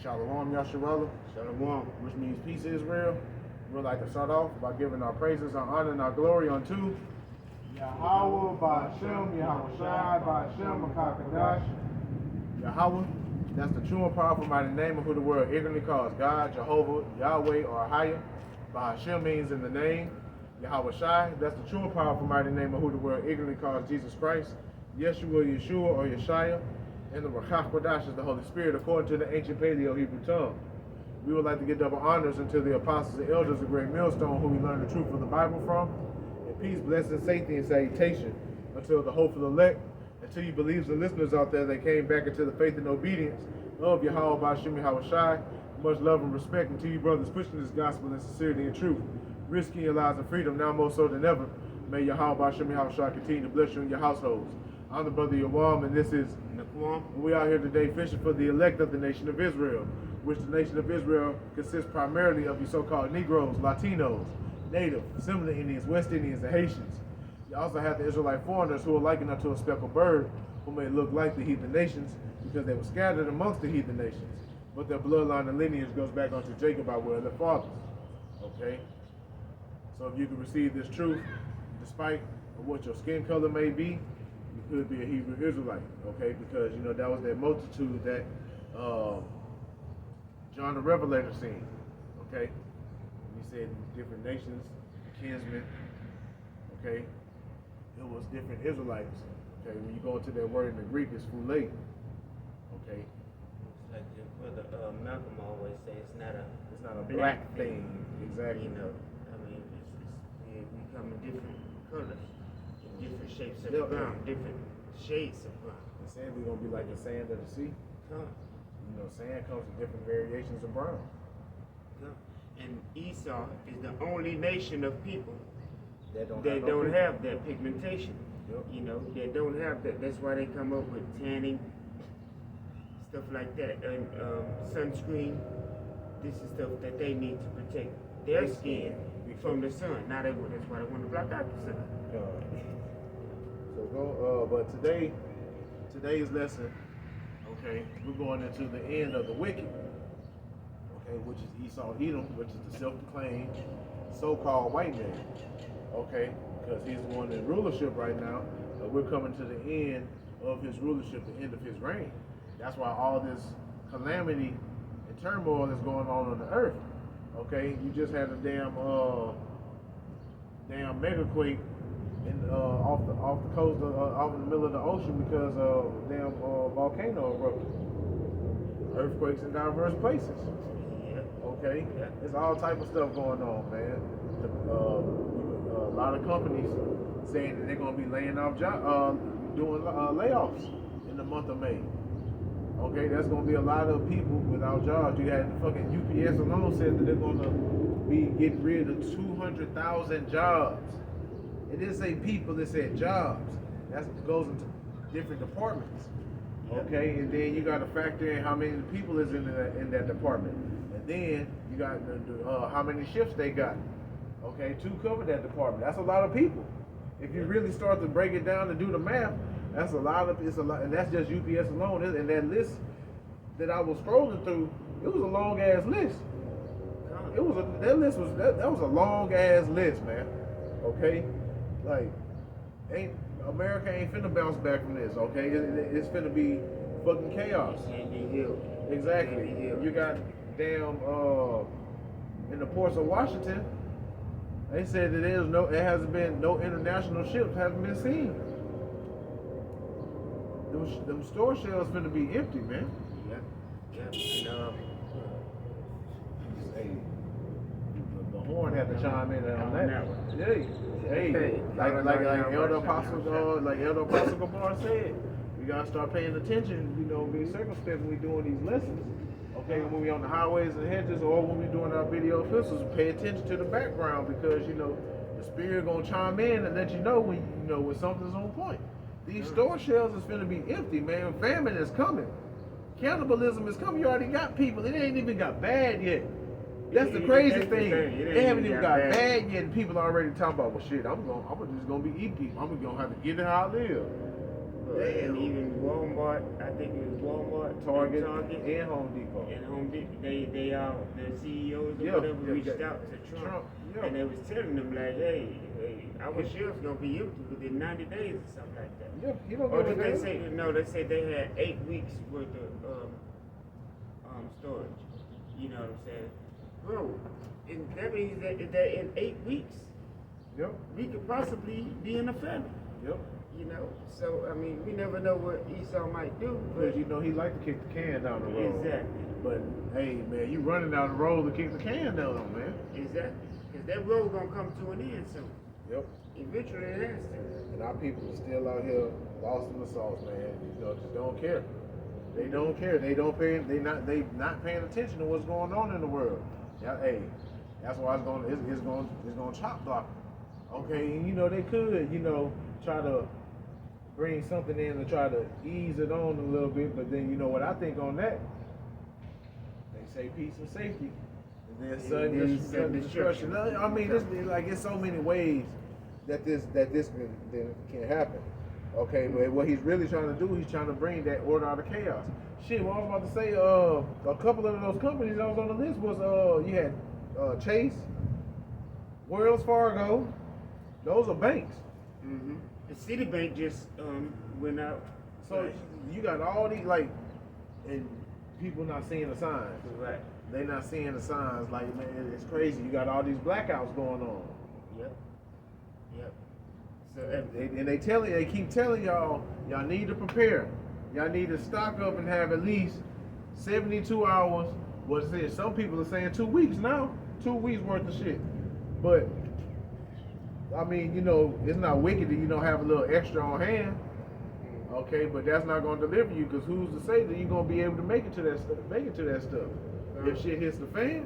Shalom Yasharallah, Shalom. which means peace Israel. We'd like to start off by giving our praises, our honor, and our glory unto Yahweh, Ba'ashem, Yahweh Shai, Ba'ashem, Makakadash. Yahweh. That's the true and powerful mighty name of who the world ignorantly calls God, Jehovah, Yahweh, or Ahaya. Ba'ashem means in the name. Yahweh Shai, that's the true and powerful mighty name of who the world ignorantly calls Jesus Christ. Yeshua, Yeshua, or Yeshaya. And the Ruach Kodash is the Holy Spirit according to the ancient Paleo Hebrew tongue. We would like to give double honors unto the apostles and elders of Great Millstone, who we learned the truth of the Bible from. And peace, blessing, safety, and salutation until the hopeful elect, until you believers and listeners out there that came back into the faith and obedience of Yahweh Ba'ashem Yahweh Shai. Much love and respect unto you brothers pushing this gospel in sincerity and truth, risking your lives and freedom now more so than ever. May Yahweh Ba'ashem Yahweh Shai continue to bless you and your households. I'm the brother Yawam, and this is Naquam. we out here today fishing for the elect of the nation of Israel, which the nation of Israel consists primarily of you so-called Negroes, Latinos, Native, Similar Indians, West Indians, and Haitians. You also have the Israelite foreigners who are likened unto a speckled bird, who may look like the heathen nations because they were scattered amongst the heathen nations, but their bloodline and lineage goes back onto Jacob by way of their fathers. Okay? So if you can receive this truth, despite what your skin color may be, you could be a Hebrew Israelite, okay? Because, you know, that was that multitude that John the Revelator seen, okay? He said different nations, kinsmen, okay? It was different Israelites, okay? When you go into that word in the Greek, it's phule, okay? It's like your brother Malcolm always say, it's not a black thing, exactly. You know, I mean, we come in different colors, in different shapes of Yeah. brown, different shades of brown. The sand we're gonna be like the sand of the sea. Come, You know, sand comes in different variations of brown. come. And Esau is the only nation of people That don't that have no don't people. have that pigmentation. Yep. You know, they don't have that. That's why they come up with tanning, stuff like that, and sunscreen. This is stuff that they need to protect their skin from the sun. Now that's why they want to block out the sun. So go, but today's lesson, okay, we're going into the end of the wicked, okay, which is Esau Edom, which is the self-proclaimed so-called white man, okay, because he's the one in rulership right now, but we're coming to the end of his rulership, the end of his reign. That's why all this calamity and turmoil is going on the earth, okay. You just had a damn mega quake off the coast off in the middle of the ocean because of damn volcano erupted. Earthquakes in diverse places. Yeah. Okay, Yeah. there's all type of stuff going on, man. A lot of companies saying that they're gonna be laying off doing layoffs in the month of May. Okay, that's gonna be a lot of people without jobs. You had the fucking UPS alone said that they're gonna be getting rid of 200,000 jobs. It didn't say people, it said jobs. That goes into different departments. Okay, and then you got to factor in how many people is in that department, and then you got how many shifts they got. Okay, to cover that department. That's a lot of people. If you really start to break it down and do the math, it's a lot, and that's just UPS alone. And that list that I was scrolling through, it was a long ass list. That was a long ass list, man. Okay, like America ain't finna bounce back from this. Okay, it's finna be fucking chaos. Can't be healed. Exactly. Can't be healed. You got damn in the ports of Washington. They said that it hasn't been no international ships haven't been seen. Them store shelves finna be empty, man. Yeah. Yeah. Hey, the horn had to chime in on that. one. Hey, like Elder Apostle Gabar said, we gotta start paying attention. You know, being circumspect when we doing these lessons. Okay, when we on the highways and hedges, or when we doing our video epistles, pay attention to the background because you know the spirit gonna chime in and let you know when something's on point. These store shelves is finna be empty, man. Famine is coming. Cannibalism is coming. You already got people. It ain't even got bad yet. That's the crazy thing. They haven't even got bad yet, and people are already talking about, well, shit, I'm just gonna be eating people. I'm gonna have to get it how I live. And even Walmart Walmart, I think it was Walmart, Target, and and Home Depot. and Home Depot, they all, the CEOs or Yeah, whatever yeah, reached yeah. out to Trump, yeah. and they was telling them like, hey, I was sure it's gonna be empty within 90 days or something like that. Yeah, he don't Or give did a they damn. say, no, they said they had 8 weeks worth of storage. You know what I'm saying? Bro, and that means that in 8 weeks, Yep, we could possibly be in a famine. yep. You know, so I mean, we never know what Esau might do. Because you know he like to kick the can down the road. Exactly. But hey, man, you running down the road to kick the can down, man. Exactly. Because that road gonna come to an end soon. Yep. Eventually it has to. And our people are still out here lost in the sauce, man. You know, just don't care. They don't care. They not paying attention to what's going on in the world. Yeah, hey, that's why it's gonna chop block. Okay, and you know they could, try to bring something in to try to ease it on a little bit, but then you know what I think on that? They say peace and safety, and then sudden destruction. I mean, it's so many ways that this can happen. Okay, but what he's really trying to do, he's trying to bring that order out of chaos. Shit, what I was about to say, a couple of those companies that was on the list was you had Chase, Wells Fargo. Those are banks. Mm-hmm. The Citibank just went out. So you got all these and people not seeing the signs. Right. They not seeing the signs. Like, man, it's crazy. You got all these blackouts going on. Yep. Yep. So They keep telling y'all need to prepare. Y'all need to stock up and have at least 72 hours. What's it? Some people are saying 2 weeks now. 2 weeks worth of shit. But I mean, it's not wicked to have a little extra on hand. Okay, but that's not gonna deliver you, because who's to say that you're gonna be able to make it to that stuff? If shit hits the fan.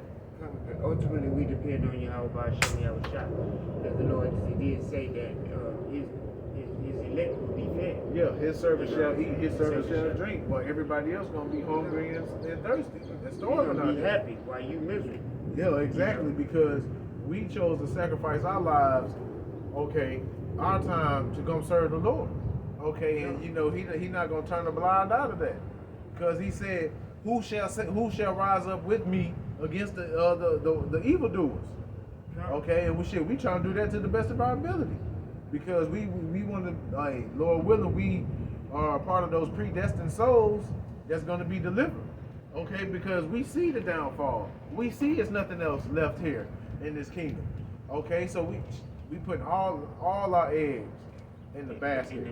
Ultimately, we depend on Yahweh Shem Yahweh, because the Lord did say that his elect will be fed. Yeah, his servant shall eat, his servant shall drink, but everybody else gonna be hungry and thirsty and starving You're out gonna be there. happy while you miserable. Yeah, exactly, because we chose to sacrifice our lives, okay, our time to come serve the Lord. Okay, and he not gonna turn a blind eye to that, because he said, who shall rise up with me against the evildoers? Okay, and we trying to do that to the best of our ability, because we want to, Lord willing, we are a part of those predestined souls that's going to be delivered. Okay, because we see the downfall, we see there's nothing else left here in this kingdom. Okay, so we put all our eggs in the basket.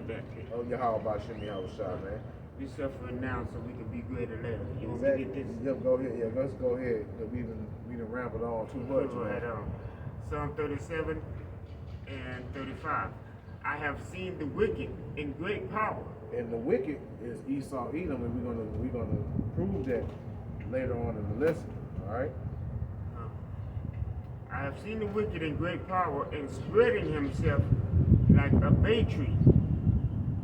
Oh, Yahweh Shem Yahweh Shai, man. We suffering now so we can be greater later. You want Exactly. me to get this? Yep, go ahead. Yeah, let's go ahead. We done rambled on too much, Right man. on. Psalm 37 and 35. I have seen the wicked in great power. And the wicked is Esau, Edom, and we're gonna prove that later on in the lesson. All right. I have seen the wicked in great power and spreading himself like a bay tree.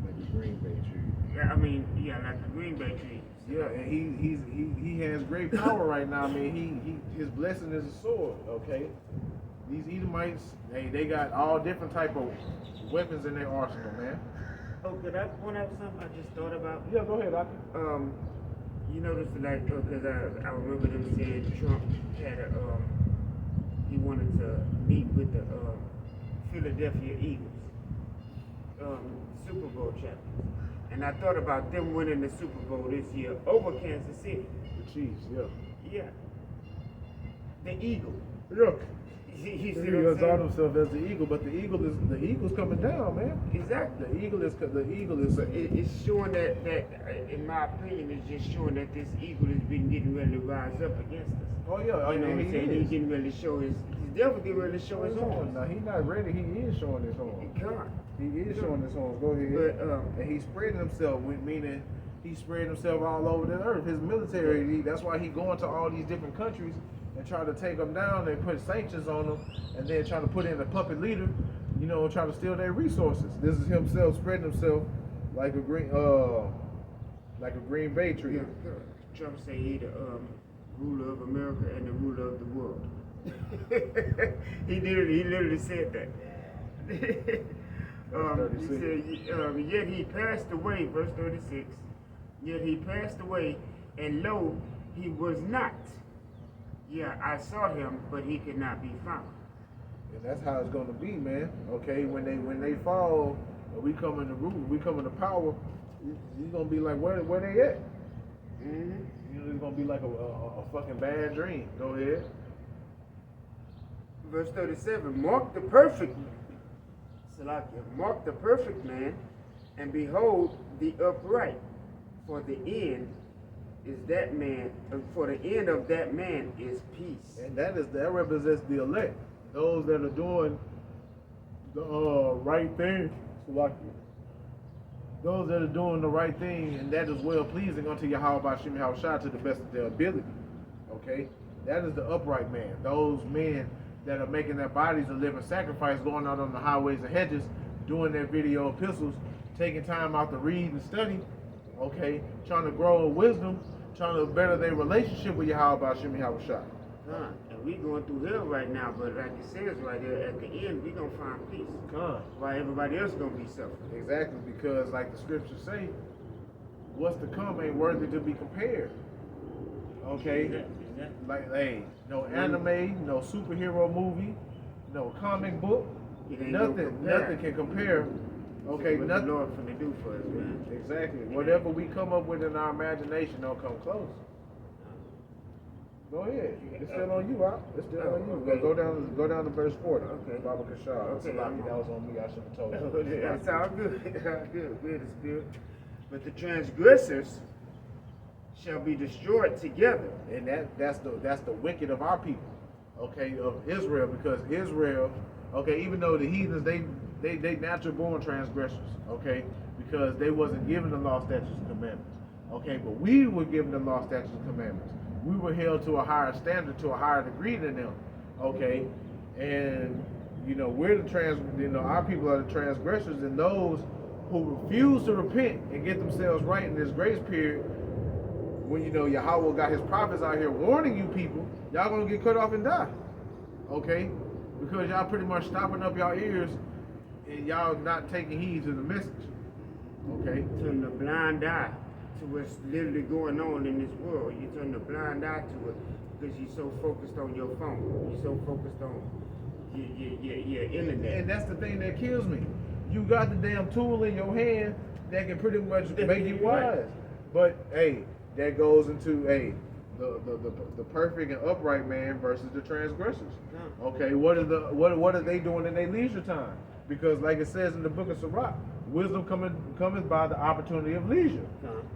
Like the green bay tree. Yeah, like a green bay tree. Yeah, and he has great power right now. I mean, his blessing is a sword. Okay. These Edomites, they got all different type of weapons in their arsenal, man. Oh, could I point out something I just thought about? Yeah, go ahead, You notice because I remember them saying Trump had he wanted to meet with the Philadelphia Eagles, Super Bowl champions. And I thought about them winning the Super Bowl this year over Kansas City. The Chiefs, yeah. Yeah. The Eagle. Yeah. You see He what I'm saw saying? himself as the eagle, but the eagle's coming down, man. Exactly. The eagle is It's showing that, in my opinion, it's just showing that this eagle has been getting ready to rise up against us. Oh yeah, You know what I'm he saying? is. He's getting ready to show he's definitely getting ready to show his horns. Now he's not ready. He is showing his He horns. can't. He is showing his horns. Go ahead. But And he's spreading himself, meaning he's spreading himself all over the earth. His military, that's why he going to all these different countries and try to take them down and put sanctions on them, and then trying to put in a puppet leader, trying to steal their resources. This is himself spreading himself like a green bay tree. Trump say he the ruler of America and the ruler of the world. he literally said that. He said, yet he passed away, verse 36, Yet he passed away, and lo, he was not. Yeah, I saw him, but he could not be found. And that's how it's gonna be, man. Okay, when they fall, and we come in the root, we come in the power, you're gonna be like, where they at? Mm-hmm. You know, it's gonna be like a fucking bad dream. Go ahead. Verse 37, mark the perfect man, and behold the upright, for the end is that man, for the end of that man is peace. And that represents the elect, those that are doing the right thing. Those that are doing the right thing, and that is well pleasing unto Yahweh Bashim Yahushua to the best of their ability. Okay, that is the upright man. Those men that are making their bodies a living sacrifice, going out on the highways and hedges, doing their video epistles, taking time out to read and study, okay, trying to grow in wisdom, trying to better their relationship with Yahweh Bashim Yahushua. And we going through hell right now, but like it says right there, at the end we gonna find peace. While everybody else gonna be suffering. Exactly, because like the scriptures say, what's to come ain't worthy to be compared. Okay? Like, hey, no anime, no superhero movie, no comic book, nothing can compare. Okay, what nothing. the Lord finna do for us, man. Exactly. Whatever we come up with in our imagination don't come close. Go ahead. It's still on you, Rob. It's still on you. Okay. Go down to verse 40. Okay. Baba Kashar. Okay. That was on me. I should have told you. That's all good. Good. We're the spirit. But the transgressors shall be destroyed together. And that's the wicked of our people, okay, of Israel, because Israel, okay, even though the heathens they natural born transgressors, okay, because they wasn't given the law, statutes, and commandments, okay, but we were given the law, statutes, and commandments. We were held to a higher standard, to a higher degree than them, okay, and you know our people are the transgressors, and those who refuse to repent and get themselves right in this grace period. When Yahweh got his prophets out here warning you people, y'all gonna get cut off and die. Okay? Because y'all pretty much stopping up y'all ears and y'all not taking heed to the message. Okay? Turn a blind eye to what's literally going on in this world. You turn a blind eye to it because you're so focused on your phone. You're so focused on your internet. And that's the thing that kills me. You got the damn tool in your hand that can pretty much make you wise. Right. But hey, that goes into the perfect and upright man versus the transgressors. Okay, what are they doing in their leisure time? Because like it says in the book of Sirach, wisdom cometh by the opportunity of leisure,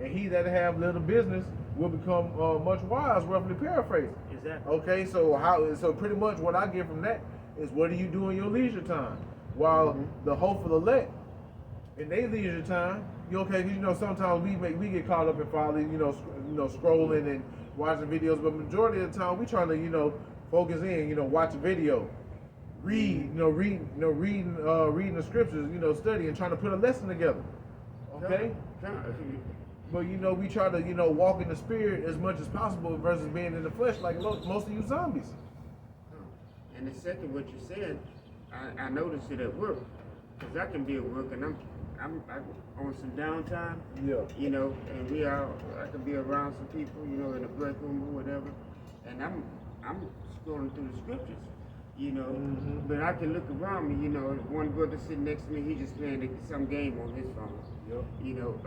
and he that have little business will become much wise. Roughly paraphrasing. Exactly. Okay, so pretty much what I get from that is, what do you do in your leisure time? While the hopeful elect in their leisure time, sometimes we get caught up in folly, scrolling and watching videos, but majority of the time we trying to, focus in, watch a video, reading the scriptures, studying, trying to put a lesson together. Okay? But we try to, walk in the spirit as much as possible versus being in the flesh like most of you zombies. And the second, what you said, I noticed it at work, because I can be at work and I'm on some downtime. Yeah. And I can be around some people, in the break room or whatever, and I'm scrolling through the scriptures, but I can look around me, one brother sitting next to me, he just playing some game on his phone. Yep.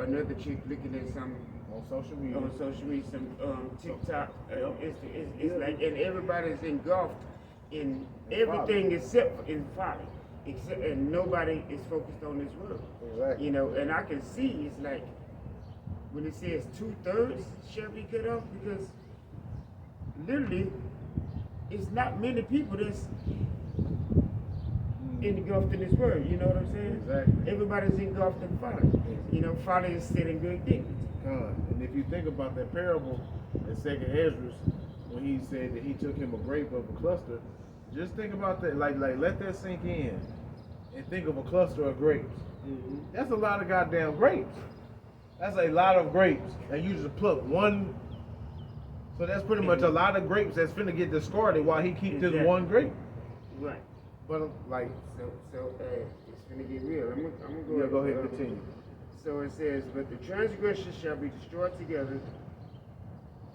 Another chick looking at some on social media, some TikTok. It's like, and everybody's engulfed in everything except in folly. And nobody is focused on this world. Exactly. And I can see it's like when it says 2/3 shall be cut off, because literally it's not many people that's engulfed in this world. You know what I'm saying? Exactly. Everybody's engulfed in folly. Folly is sitting great dignity. And if you think about that parable in 2nd Esdras, when he said that he took him a grape of a cluster, just think about that, like let that sink in, and think of a cluster of grapes. That's a lot of goddamn grapes. That's a lot of grapes, and you just pluck one. So that's pretty much a lot of grapes that's finna get discarded while he keeps this one grape. Right. But So it's finna get real. I'm gonna go. Yeah, go ahead, continue. So it says, but the transgressors shall be destroyed together.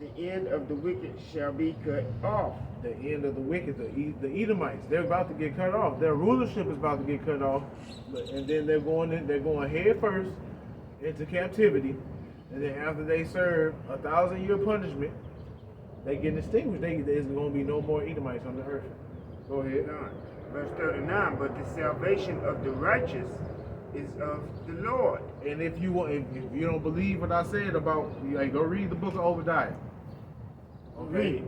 The end of the wicked shall be cut off. The end of the wicked, the Edomites, they're about to get cut off. Their rulership is about to get cut off, and then they're going head first into captivity, and then after they serve 1,000-year punishment, they get extinguished. There's going to be no more Edomites on the earth. Go ahead. Verse 39, but the salvation of the righteous is of the Lord. And if you don't believe what I said about, like, go read the book of Obadiah. Okay.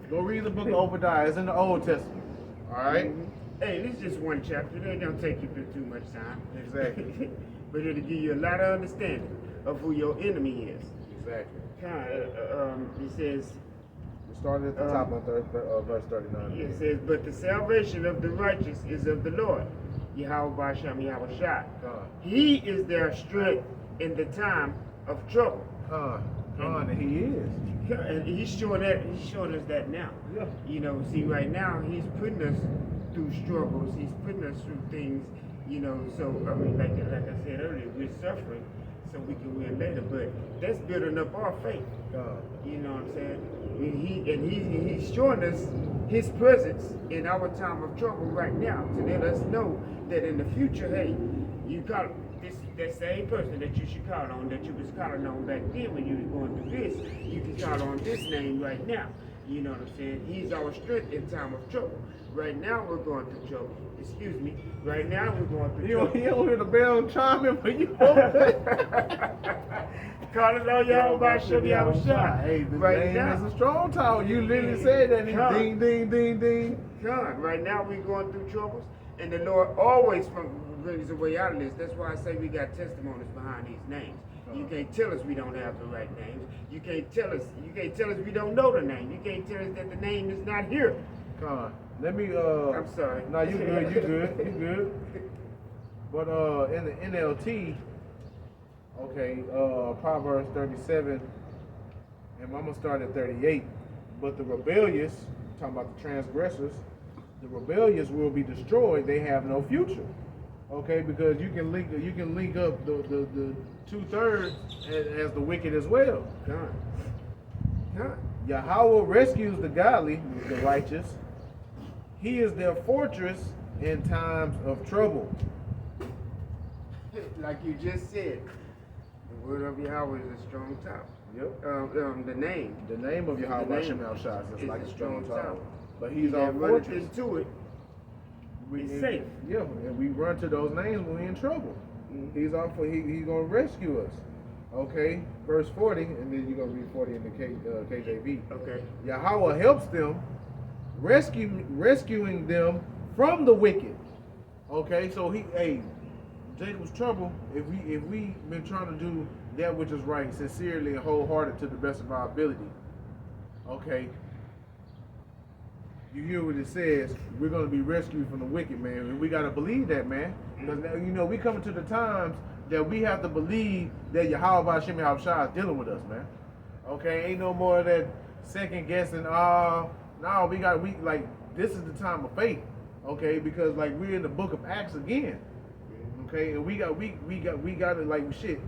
Go read the book of Obadiah. It's in the Old Testament. All right. Hey, this is just one chapter. They don't take you through too much time. Exactly. But it'll give you a lot of understanding of who your enemy is. Exactly. It says. We started at the top of verse 39. It says, but the salvation of the righteous is of the Lord. Yahweh Ba'Shem Yahweh Shai. He is their strength in the time of trouble. And he is. And he's showing us that now. Yeah. You know, see, right now he's putting us through struggles. He's putting us through things. You know, so I mean, like I said earlier, we're suffering so we can win later. But that's building up our faith. You know what I'm saying? And he's showing us his presence in our time of trouble right now to let us know that in the future, hey, you call that same person that you should call on, that you was calling on back then when you was going through this, you can call on this name right now. You know what I'm saying? He's our strength in time of trouble. Right now we're going through trouble. Excuse me. Right now we're going through trouble. You don't hear the bell chiming, but you call it on Yahweh Ba'Shem Yahweh Shai. Hey, the right name now is a strong tower. You literally said that. Ding, ding, ding, ding. God, right now we're going through troubles, and the Lord always brings a way out of this. That's why I say we got testimonies behind these names. You can't tell us we don't have the right names. You can't tell us we don't know the name. You can't tell us that the name is not here. Let me I'm sorry. No, you good. But in the NLT, okay, Proverbs 37, and I'm gonna start at 38. But the rebellious, talking about the transgressors, the rebellious will be destroyed. They have no future. Okay, because you can link up the 2/3 as the wicked as well. God. Yahweh rescues the godly, the righteous. He is their fortress in times of trouble. Like you just said, the word of Yahweh is a strong tower. Yep. The name of Yahweh Shem Al Shai is like a strong tower. But he's our fortress. Into it. It's safe. Yeah, and we run to those names when we're in trouble. He's gonna rescue us. Okay, verse 40, and then you're gonna read 40 in the KJV. Okay. Yahweh helps them, rescuing them from the wicked. Okay, so Jacob's trouble. If we been trying to do that which is right, sincerely and wholehearted to the best of our ability. Okay. You hear what it says, we're going to be rescued from the wicked, man. And we got to believe that, man. Because, we coming to the times that we have to believe that Yahweh Ba'Shem Yahweh Shai is dealing with us, man. Okay, ain't no more of that second guessing. No, this is the time of faith. Okay, because like we're in the book of Acts again. Okay, and we got it like shit.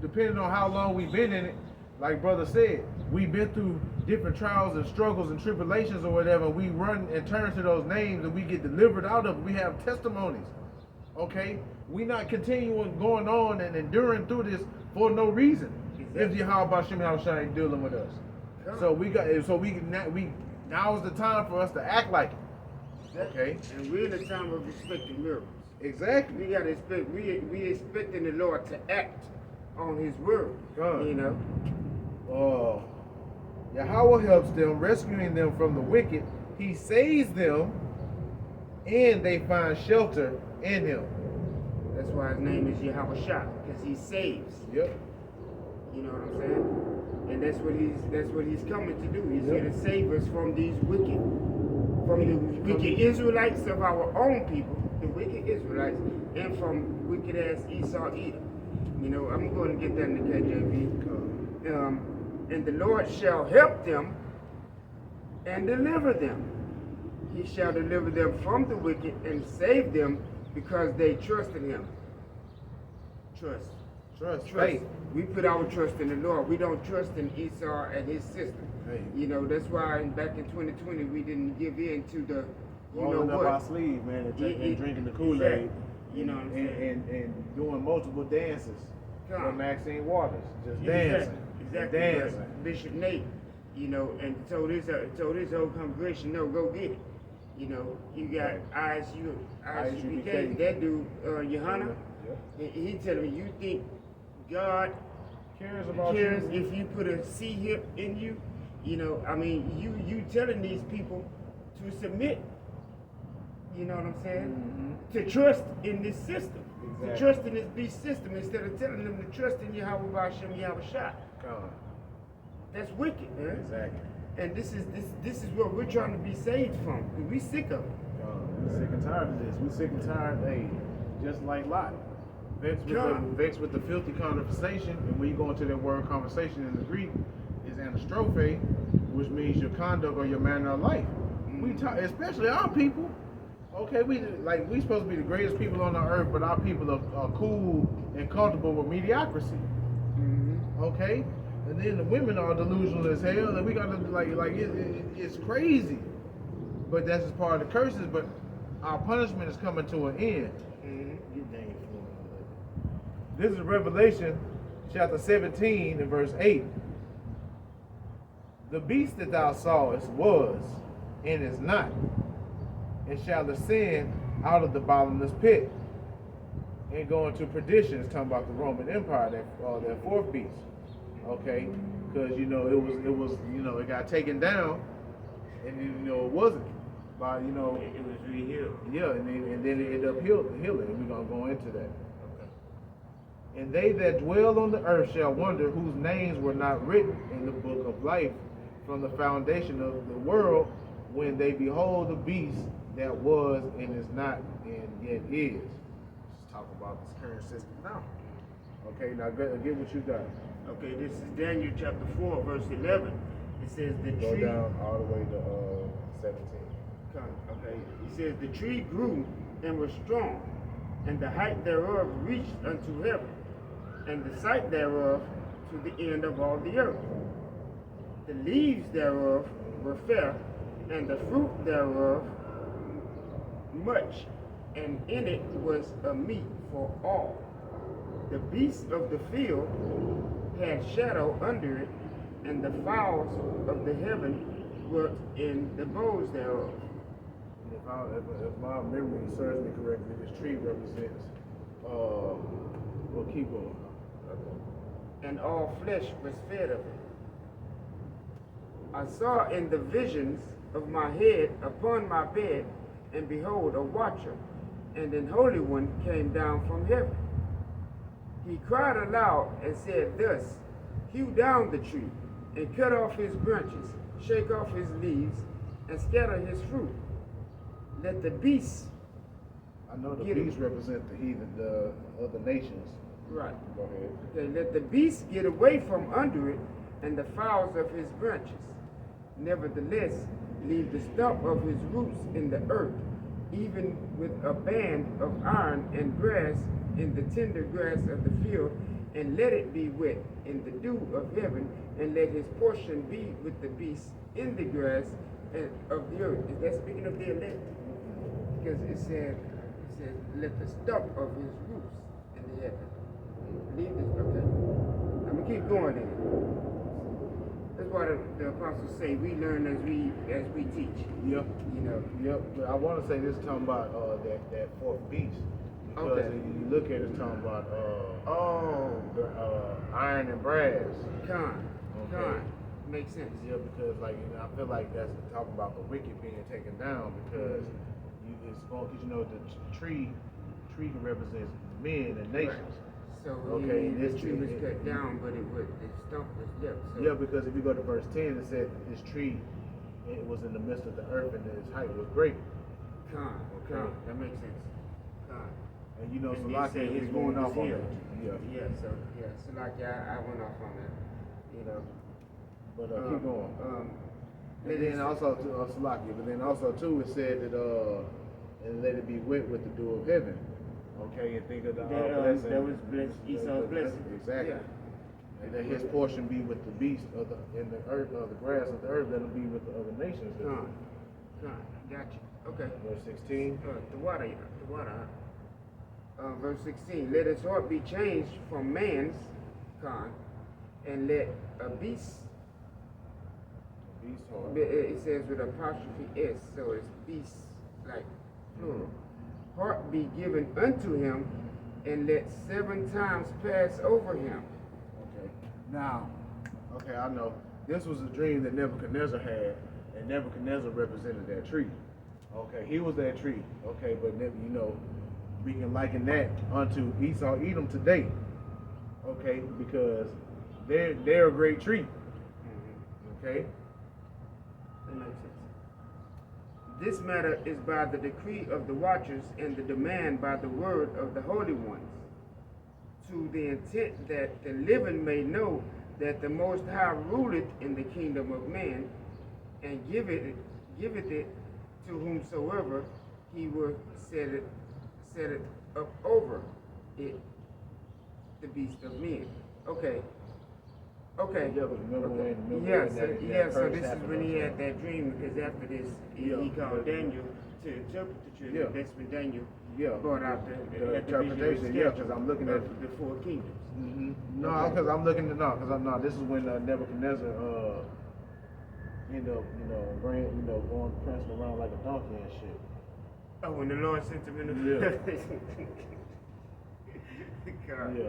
Depending on how long we've been in it, like brother said, we've been through different trials and struggles and tribulations or whatever. We run and turn to those names and we get delivered out of it. We have testimonies. Okay? We not continuing going on and enduring through this for no reason. If Yahweh Ba'Shem Yahweh Shai ain't dealing with us. Now is the time for us to act like it. Okay? And we're in the time of expecting miracles. Exactly. We gotta expect we expecting the Lord to act on his word. Yahweh helps them, rescuing them from the wicked. He saves them, and they find shelter in him. That's why his name is Yahweh Shai, because he saves. Yep. You know what I'm saying? And that's what he's coming to do. He's here to save us from these wicked, wicked Israelites of our own people, the wicked Israelites, and from wicked ass Esau Edom. I'm going to get that in the KJV. And the Lord shall help them and deliver them. He shall deliver them from the wicked and save them because they trust in him. Trust. Trust. Trust. Faith. We put our trust in the Lord. We don't trust in Esau and his system. Hey. You know, that's why back in 2020 we didn't give in to the, you Rolling know up our what? sleeve, man, and Yeah, drinking the Kool-Aid. exactly. You know what I'm saying? And doing multiple dances Come. for Maxine Waters. Just Exactly. dancing. Exactly. Dancing. But Bishop Nate, you know, and told his whole congregation, no, go get it. You know, you got ISUBK, that dude, Johanna, Yep. he telling me, you think God Cares about cares you. if you put a C hip in you? You know, I mean, you telling these people to submit, you know what I'm saying? To trust in this system. To Exactly. trust in this beast system instead of telling them to trust in Yahweh Ba'Shem Yahweh Shah. Come. That's wicked, man. Exactly. And this is what we're trying to be saved from. We sick of it. We're sick and tired of this. We're sick and tired, hey, just like Lot. Vexed with the filthy conversation, and when you go into that word conversation in the Greek, is anastrophe, which means your conduct or your manner of life. We talk, especially our people. Okay, we supposed to be the greatest people on the earth, but our people are cool and comfortable with mediocrity. Okay, and then the women are delusional as hell, and we gotta it's crazy. But that's just part of the curses. But our punishment is coming to an end. You dang fool. This is Revelation chapter 17 and verse 8. The beast that thou sawest was and is not, and shall ascend out of the bottomless pit and go into perdition. It's talking about the Roman Empire, that fourth beast. Okay, because it was it got taken down, and it wasn't. By It was rehealed. yeah, and then it ended up healing, and we're gonna go into that. Okay. And they that dwell on the earth shall wonder, whose names were not written in the book of life from the foundation of the world, when they behold the beast that was and is not and yet is. Let's talk about this current system now. Okay, now get what you got. Okay, this is Daniel chapter 4, verse 11. It says the Go tree. down all the way to 17. Okay. It says the tree grew and was strong, and the height thereof reached unto heaven, and the sight thereof to the end of all the earth. The leaves thereof were fair, and the fruit thereof much, and in it was a meat for all. The beasts of the field had shadow under it, and the fowls of the heaven were in the boughs thereof. If my memory serves me correctly, this tree represents, we'll keep going. And all flesh was fed of it. I saw in the visions of my head upon my bed, and behold, a watcher, and an holy one came down from heaven. He cried aloud and said thus, hew down the tree, and cut off his branches, shake off his leaves, and scatter his fruit. Let the beasts. I know the beasts represent the heathen, the other nations. Right. Go ahead. Okay, let the beasts get away from under it, and the fowls of his branches. Nevertheless, leave the stump of his roots in the earth, even with a band of iron and brass in the tender grass of the field, and let it be wet in the dew of heaven, and let his portion be with the beasts in the grass and of the earth. Is that speaking of the elect? Because it says, let the stump of his roots in the heaven. Leave this, okay. I'm gonna keep going then. That's why the apostles say we learn as we teach. Yep. You know. Yep. But I want to say this talking about that fourth beast. Because Okay. if you look at it, it's talking about iron and brass. Con. Okay. Makes sense. Yeah, because I feel like that's talking about the wicked being taken down, because the tree can represent men and nations. So Okay, the this tree was tree- cut down, but the stump was left. So Yeah, because if you go to verse 10, it said that this tree, it was in the midst of the earth, and its height was great. Con. That makes sense. Con. And so And they like say his is going wound off is on healed. that. Yeah. So like I went off on that. You know. But keep going. Let And it- then also to Salakia, but then also too it said that and let it be wet with the dew of heaven. Okay, and think of the That blessing. was Esau's blessing. Exactly. Yeah. And that his portion be with the beast of the in the earth of the grass of the earth, that'll be with the other nations. Gotcha. Okay. Verse 16. The water. Verse 16. Let his heart be changed from man's and let a beast. Beast heart. It says with apostrophe S, so it's beast like plural. Heart be given unto him, and let 7 times pass over him. Okay. Now, okay, I know this was a dream that Nebuchadnezzar had, and Nebuchadnezzar represented that tree. Okay, he was that tree. Okay, but we can liken that unto Esau, Edom today. Okay, because they're a great tree. Okay. That makes sense. This matter is by the decree of the watchers and the demand by the word of the holy ones, to the intent that the living may know that the Most High ruleth in the kingdom of man, and giveth it to whomsoever he will set it up over it, the beast of men. Okay. Yeah, but remember when Yeah, that so first this is happened, when he okay. had that dream, because after this, he called Daniel to interpret the dream. Yeah. That's when Daniel Yeah. brought out the interpretation. Yeah, because I'm looking at the 4 kingdoms. No, because I'm looking at this is when Nebuchadnezzar ended up going prancing around like a donkey and shit. Oh, when the Lord sent him in the Yeah. God. Yeah.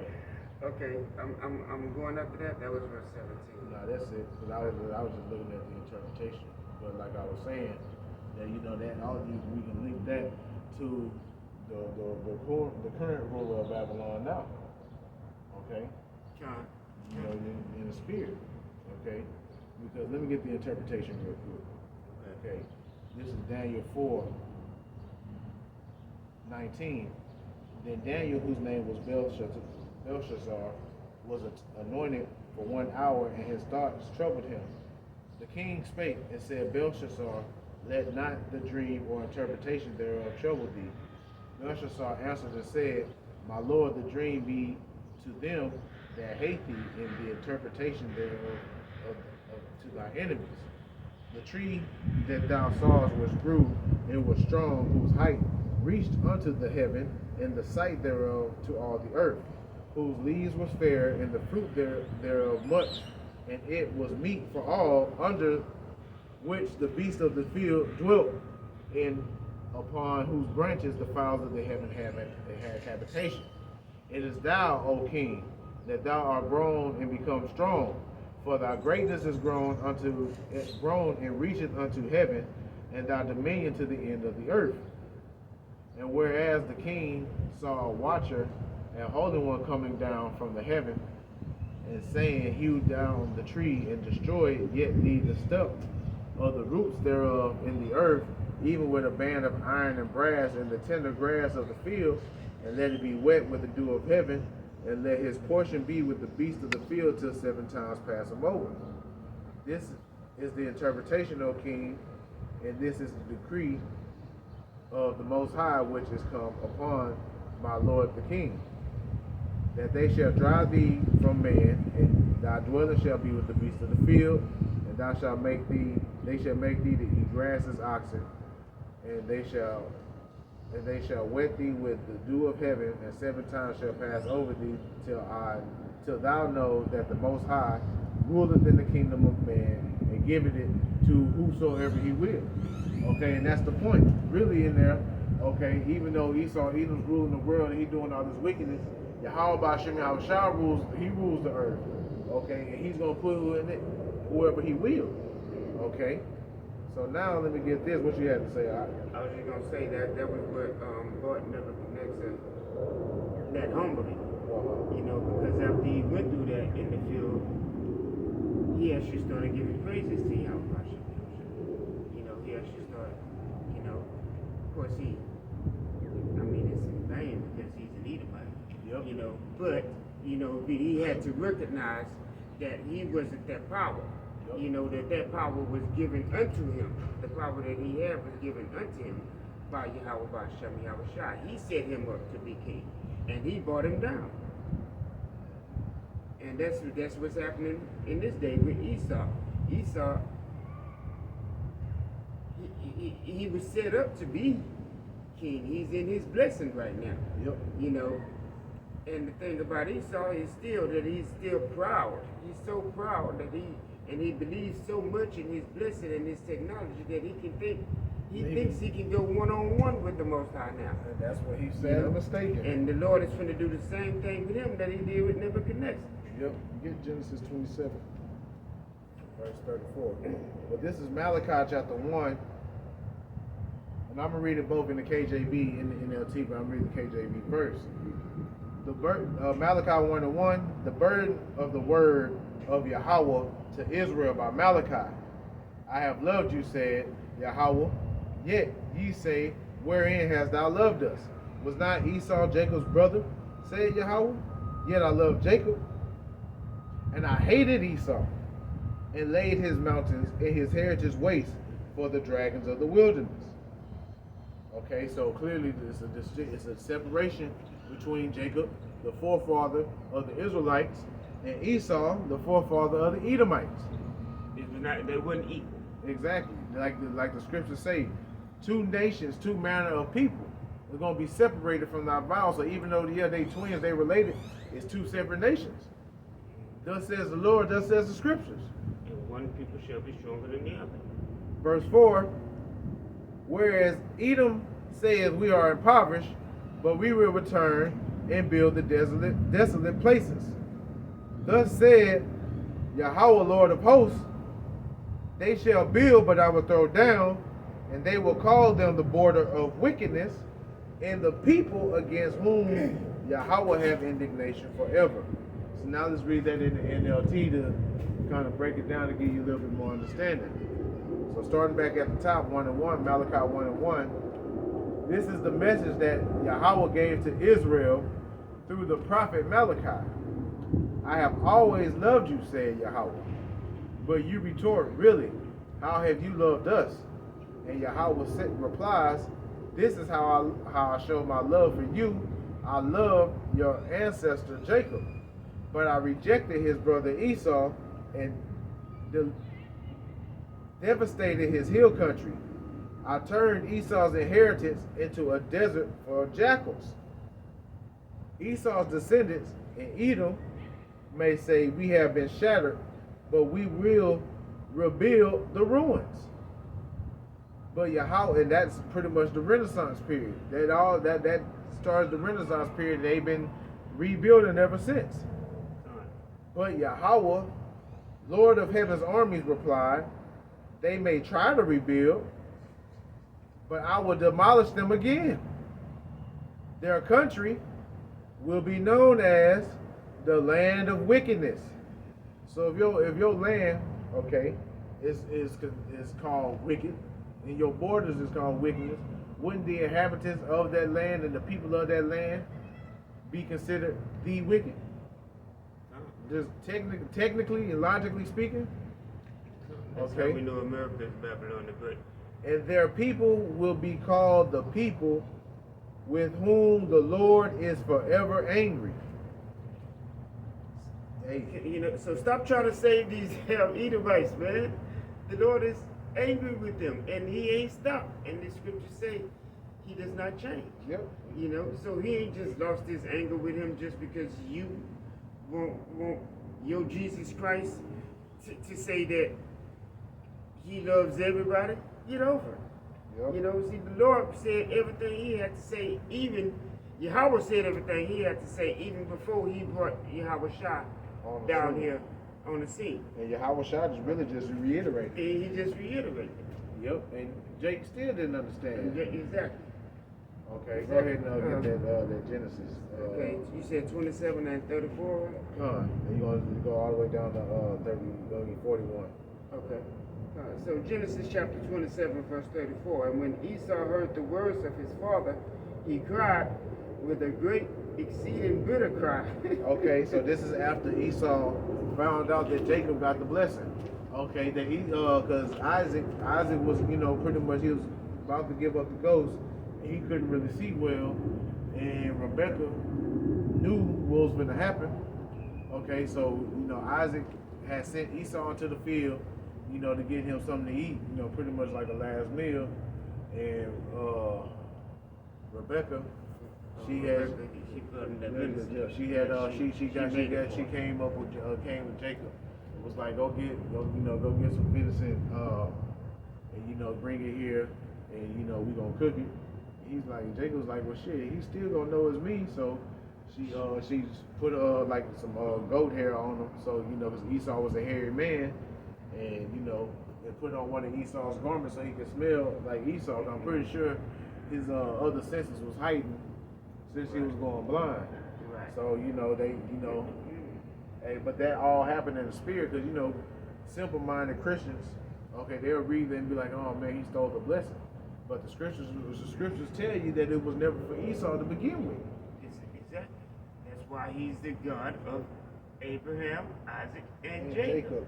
Okay, I'm going after that. That was verse 17. No, that's it. Because I was just looking at the interpretation. But like I was saying, that that all these we can link that to the current ruler of Babylon now. Okay. John. In the spirit. Okay. Because let me get the interpretation real quick. Okay. This is Daniel 4:19. Then Daniel, whose name was Belshazzar, was anointed for 1 hour, and his thoughts troubled him. The king spake and said, Belshazzar, let not the dream or interpretation thereof trouble thee. Belshazzar answered and said, My lord, the dream be to them that hate thee, and the interpretation thereof to thy enemies. The tree that thou sawest was grew and was strong, whose height reached unto the heaven, and the sight thereof to all the earth, whose leaves was fair, and the fruit thereof much, and it was meat for all, under which the beasts of the field dwelt, and upon whose branches the fowls of the heaven had habitation. It is thou, O king, that thou art grown and become strong, for thy greatness is grown and reacheth unto heaven, and thy dominion to the end of the earth. And whereas the king saw a watcher and holy one coming down from the heaven, and saying, Hew down the tree and destroy it, yet leave the stump of the roots thereof in the earth, even with a band of iron and brass, and the tender grass of the field, and let it be wet with the dew of heaven, and let his portion be with the beasts of the field till 7 times pass him over. This is the interpretation, O king, and this is the decree of the Most High, which is come upon my lord the king, that they shall drive thee from man, and thy dwelling shall be with the beasts of the field, and they shall make thee to eat grass as oxen, and they shall wet thee with the dew of heaven, and 7 times shall pass over thee till thou know that the Most High ruleth in the kingdom of man, and giveth it to whosoever he will. Okay, and that's the point, really, in there. Okay, even though Esau, Edom's ruling the world, and he doing all this wickedness, Yahweh Ba'Shem Yahushua rules the earth. Okay, and he's gonna put whoever he will. Okay, so now let me get this. What you had to say? I was just gonna say that was what brought Nebuchadnezzar that humbly. Because after he went through that in the field, he actually started giving praises to Yahweh. He actually started, of course it's in vain because he's an Edomite. Yep. But he had to recognize that he wasn't that power. Yep. That power was given unto him. The power that he had was given unto him. by Yahweh Ba'Shem Yahushua. He set him up to be king, and he brought him down. And that's what's happening in this day with Esau. Esau, he was set up to be king. He's in his blessing right now. Yep. You know, and the thing about Esau is still that he's still proud. He's so proud that he believes so much in his blessing and his technology that he thinks he can go one-on-one with the Most High now. And that's what he said, mistaken. And the Lord is going to do the same thing with him that he did with Nebuchadnezzar. Yep. Get Genesis 27, verse 34. But this is Malachi chapter 1. And I'm going to read it both in the KJV and the NLT, but I'm reading the KJV first. Malachi 1:1, the burden of the word of Yahweh to Israel by Malachi. I have loved you, said Yahweh. Yet ye say, wherein hast thou loved us? Was not Esau Jacob's brother, said Yahweh? Yet I loved Jacob, and I hated Esau, and laid his mountains and his heritage waste for the dragons of the wilderness. Okay, so clearly it's a separation between Jacob, the forefather of the Israelites, and Esau, the forefather of the Edomites. They weren't equal. Exactly, like the scriptures say, two nations, two manner of people. They're going to be separated from thy vow. So even though they twins, they related, it's two separate nations. Thus says the Lord, thus says the scriptures. And one people shall be stronger than the other. Verse 4, whereas Edom says we are impoverished, but we will return and build the desolate places. Thus said Yahweh, Lord of hosts, they shall build, but I will throw down, and they will call them the border of wickedness, and the people against whom Yahweh have indignation forever. So now let's read that in the NLT to kind of break it down to give you a little bit more understanding. So starting back at the top, 1:1, Malachi 1:1, this is the message that Yahweh gave to Israel through the prophet Malachi. I have always loved you, said Yahweh. But you retort, really, how have you loved us? And Yahweh replies, this is how I show my love for you. I loved your ancestor Jacob, but I rejected his brother Esau and devastated his hill country. I turned Esau's inheritance into a desert for jackals. Esau's descendants in Edom may say, we have been shattered, but we will rebuild the ruins. But Yahweh, and that's pretty much the Renaissance period. That starts the Renaissance period. They've been rebuilding ever since. But Yahweh, Lord of heaven's armies, replied, they may try to rebuild, but I will demolish them again. Their country will be known as the land of wickedness. So if your land, okay, is called wicked, and your borders is called wickedness, wouldn't the inhabitants of that land and the people of that land be considered the wicked? Just technically and logically speaking. That's okay. How we know America is Babylon the Great. And their people will be called the people with whom the Lord is forever angry. Hey. You know, so stop trying to save these Edomites, man. The Lord is angry with them, and He ain't stopped. And the scriptures say He does not change. Yep. You know, so He ain't just lost His anger with him just because you want your Jesus Christ to say that He loves everybody. Get over it. Yep. You know, see, the Lord said everything He had to say, even Yahweh said everything He had to say, even before He brought Yahweh Shah down here on the scene. And Yahweh Shah just reiterated. And He just reiterated. Yep. And Jake still didn't understand. Exactly. Okay, go ahead and get that Genesis. Okay, you said 27 and 34. And you're going to go all the way down to 41. Okay. So Genesis chapter 27, verse 34. And when Esau heard the words of his father, he cried with a great, exceeding bitter cry. Okay, so this is after Esau found out that Jacob got the blessing. Okay, that because Isaac was, pretty much he was about to give up the ghost, he couldn't really see well, and Rebecca knew what was going to happen. Okay, so Isaac had sent Esau into the field, to get him something to eat, pretty much like a last meal, and Rebecca, she had. She put him that venison. Yeah, she came with Jacob. It was like go get some venison, and bring it here, and we gonna cook it. He's like, Jacob's like, well shit, he still gonna know it's me, so she put like some goat hair on him, so because Esau was a hairy man, and they put on one of Esau's garments so he could smell like Esau. I'm pretty sure his other senses was heightened since he was going blind. Right. So hey, but that all happened in the spirit, because simple-minded Christians, okay, they'll read it and be like, oh man, he stole the blessing. But the scriptures tell you that it was never for Esau to begin with. Exactly. That's why he's the God of Abraham, Isaac, and Jacob.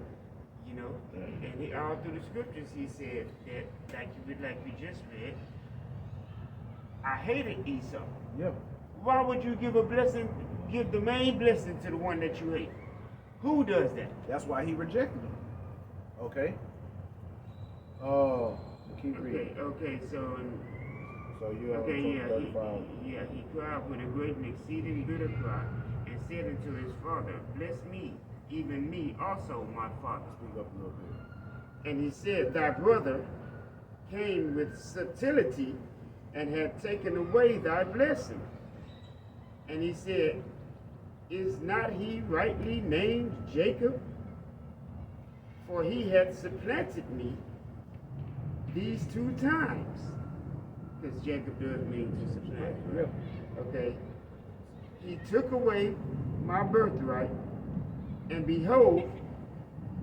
And all through the scriptures he said that, like we just read, I hated Esau. Yeah. Why would you give the main blessing to the one that you hate? Who does that? That's why he rejected him. Okay. Keep reading. Okay, so you he cried with a great and exceeding bitter cry, and said unto his father, bless me, even me also, my father. Speak up a little bit. And he said, thy brother came with subtlety and had taken away thy blessing. And he said, is not he rightly named Jacob? For he hath supplanted me these 2 times. Because Jacob does mean to supplant. Yeah. Okay. He took away my birthright, and behold,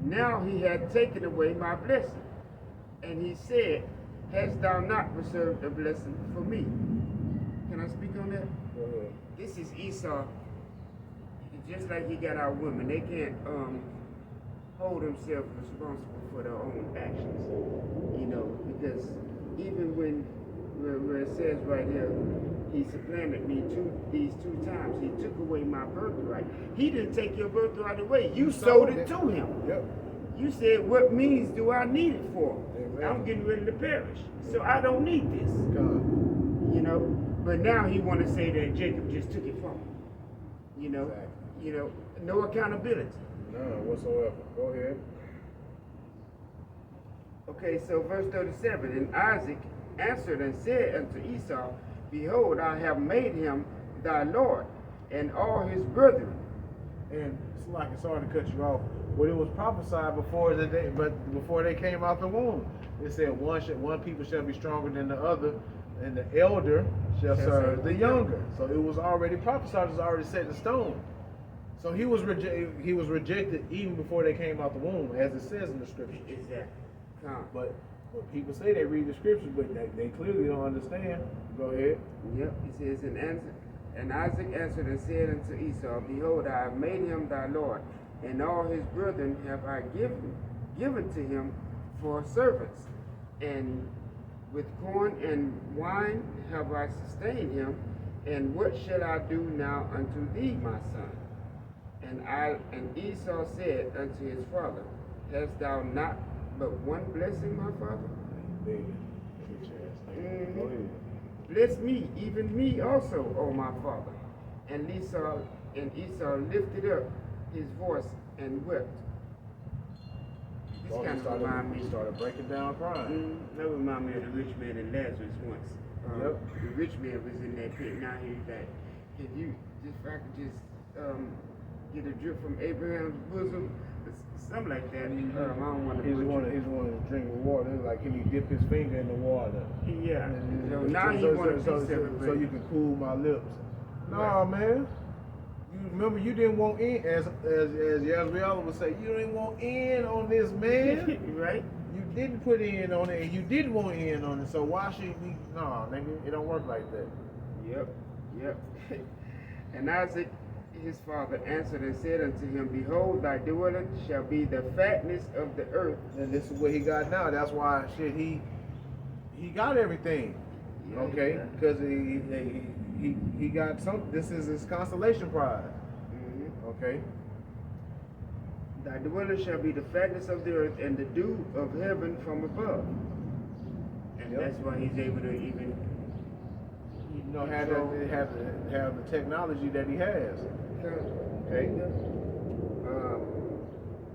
now he hath taken away my blessing. And he said, hast thou not reserved a blessing for me? Can I speak on that? Go ahead. This is Esau. Just like he got our women, they can't hold themselves responsible for their own actions. Because even when where it says right here, he supplanted me these 2 times. He took away my birthright. He didn't take your birthright away. You sold it to him. Yep. You said, what means do I need it for? Amen. I'm getting ready to perish, so I don't need this. God. But now he want to say that Jacob just took it from him. Exactly. No accountability. None whatsoever. Go ahead. Okay, so verse 37, and Isaac answered and said unto Esau, behold, I have made him thy Lord, and all his brethren. And it's like, sorry to cut you off, but it was prophesied before they came out the womb. It said one people shall be stronger than the other, and the elder shall serve the younger. So it was already prophesied, it was already set in stone. So he was rejected even before they came out the womb, as it says in the scriptures. Exactly. But people say they read the scriptures, but they clearly don't understand. Go ahead. Yep, he says, and Isaac answered and said unto Esau, behold, I have made him thy Lord, and all his brethren have I given to him for servants, and with corn and wine have I sustained him, and what shall I do now unto thee, my son? And Esau said unto his father, hast thou not but one blessing, my father? Go ahead. Bless me, even me also, O my father. And Esau lifted up his voice and wept. This kind of remind me. Started breaking down crying. That remind me of the rich man and Lazarus once. Yep. The rich man was in that pit. Now he's like, if I could just get a drip from Abraham's bosom, something like that. I don't want to. He's the one that's drinking water. It's like, can you dip his finger in the water? Yeah. So now he wants to so you can cool my lips. Nah, man. You remember, you didn't want in, as Yazriel would say, you didn't want in on this, man. Right? You didn't put in on it, and you did want in on it. So why should we? Nah, nigga, it don't work like that. Yep. And Isaac, his father, answered and said unto him, behold, thy daughter shall be the fatness of the earth. And this is what he got now. That's why he got everything. Yeah, Okay, yeah. because he got some. This is his consolation prize. Mhm. Okay. Thy dwelling shall be the fatness of the earth and the dew of heaven from above. And Yep. that's why he's able to even You know, have the technology that he has. Okay.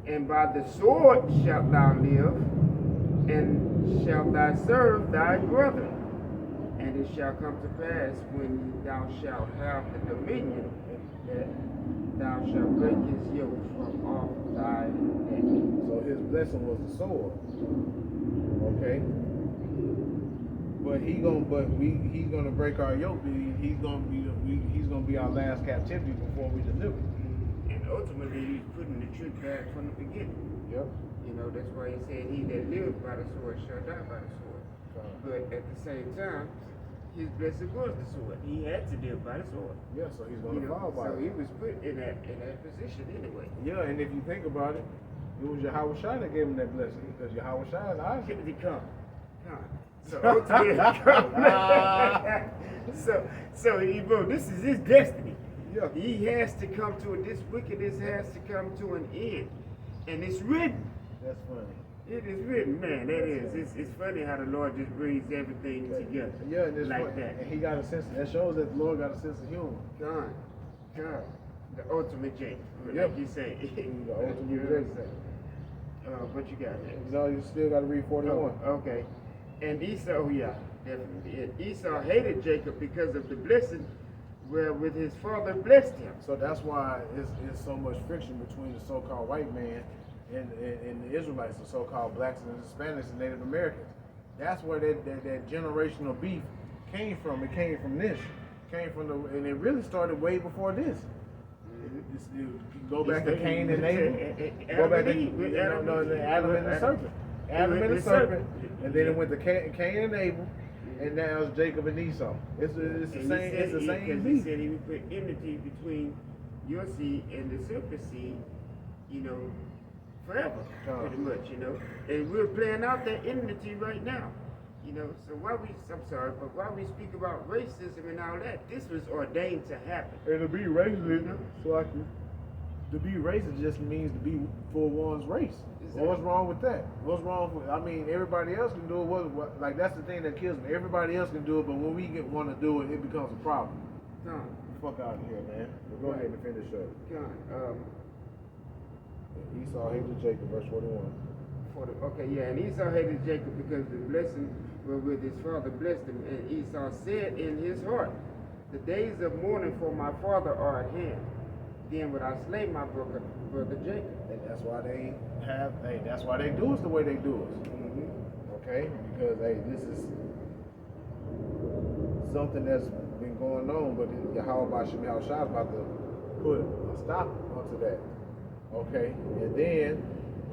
And by the sword shalt thou live, and shalt thou serve thy brother. And it shall come to pass when thou shalt have the dominion that thou shalt break his yoke from off thy neck. So his blessing was the sword. Okay. But he's gonna break our yoke. He's gonna be our last captivity before we deliver. And ultimately, he's putting the truth back from the beginning. Yep. You know, that's why he said, he that liveth by the sword shall die by the sword. But at the same time, his blessing was the sword. He had to live by the sword. Yeah, so he's gonna fall by so it. he was put in that position anyway. Yeah, and if you think about it, it was Yahweh Shai that gave him that blessing because Yahweh Shai is Isaac. Come. So ultimately, so he, bro, this is his destiny. Yeah. He has to come to it. This wickedness has to come to an end, and it's written. That's funny. It is written, man. That is. It's funny how the Lord just brings everything together. Yeah, and it's like funny. that. And he got a sense. That shows that the Lord got a sense of humor. God, the ultimate J, like Yep. you say. The ultimate You know what I'm J. saying? What you got there? No, you still got to read 41. Oh, okay. And Esau, yeah, definitely. And Esau hated Jacob because of the blessing wherewith his father blessed him. So that's why it's so much friction between the so-called white man and the Israelites, the so-called blacks and Hispanics and Native Americans. That's where that generational beef came from. It came from this. And it really started way before this. You go back to Cain and Abel. Go back to Adam and the serpent. Adam and the serpent, and then it went to Cain and Abel, and now it's Jacob and Esau. It's the same. It's the same Because he beef. said he would put enmity between your seed and the serpent seed, you know, forever, pretty much, you know. And we're playing out that enmity right now, you know. So while we speak about racism and all that, this was ordained to happen. And to be racist, to be racist just means to be for one's race. Well, what's wrong with that? What's wrong with? I mean, everybody else can do it. Like that's the thing that kills me. Everybody else can do it, but when we want to do it, it becomes a problem. Fuck out of here, man. But go ahead and finish up. Esau hated Jacob, verse 41. Okay, yeah, and Esau hated Jacob because the blessing wherewith his father blessed him. And Esau said in his heart, the days of mourning for my father are at hand. Then would I slay my brother Jacob. And that's why that's why they do us the way they do us. Okay? Because this is something that's been going on, but Yahweh Bashem Yahushua is about to put a stop onto that. Okay? And then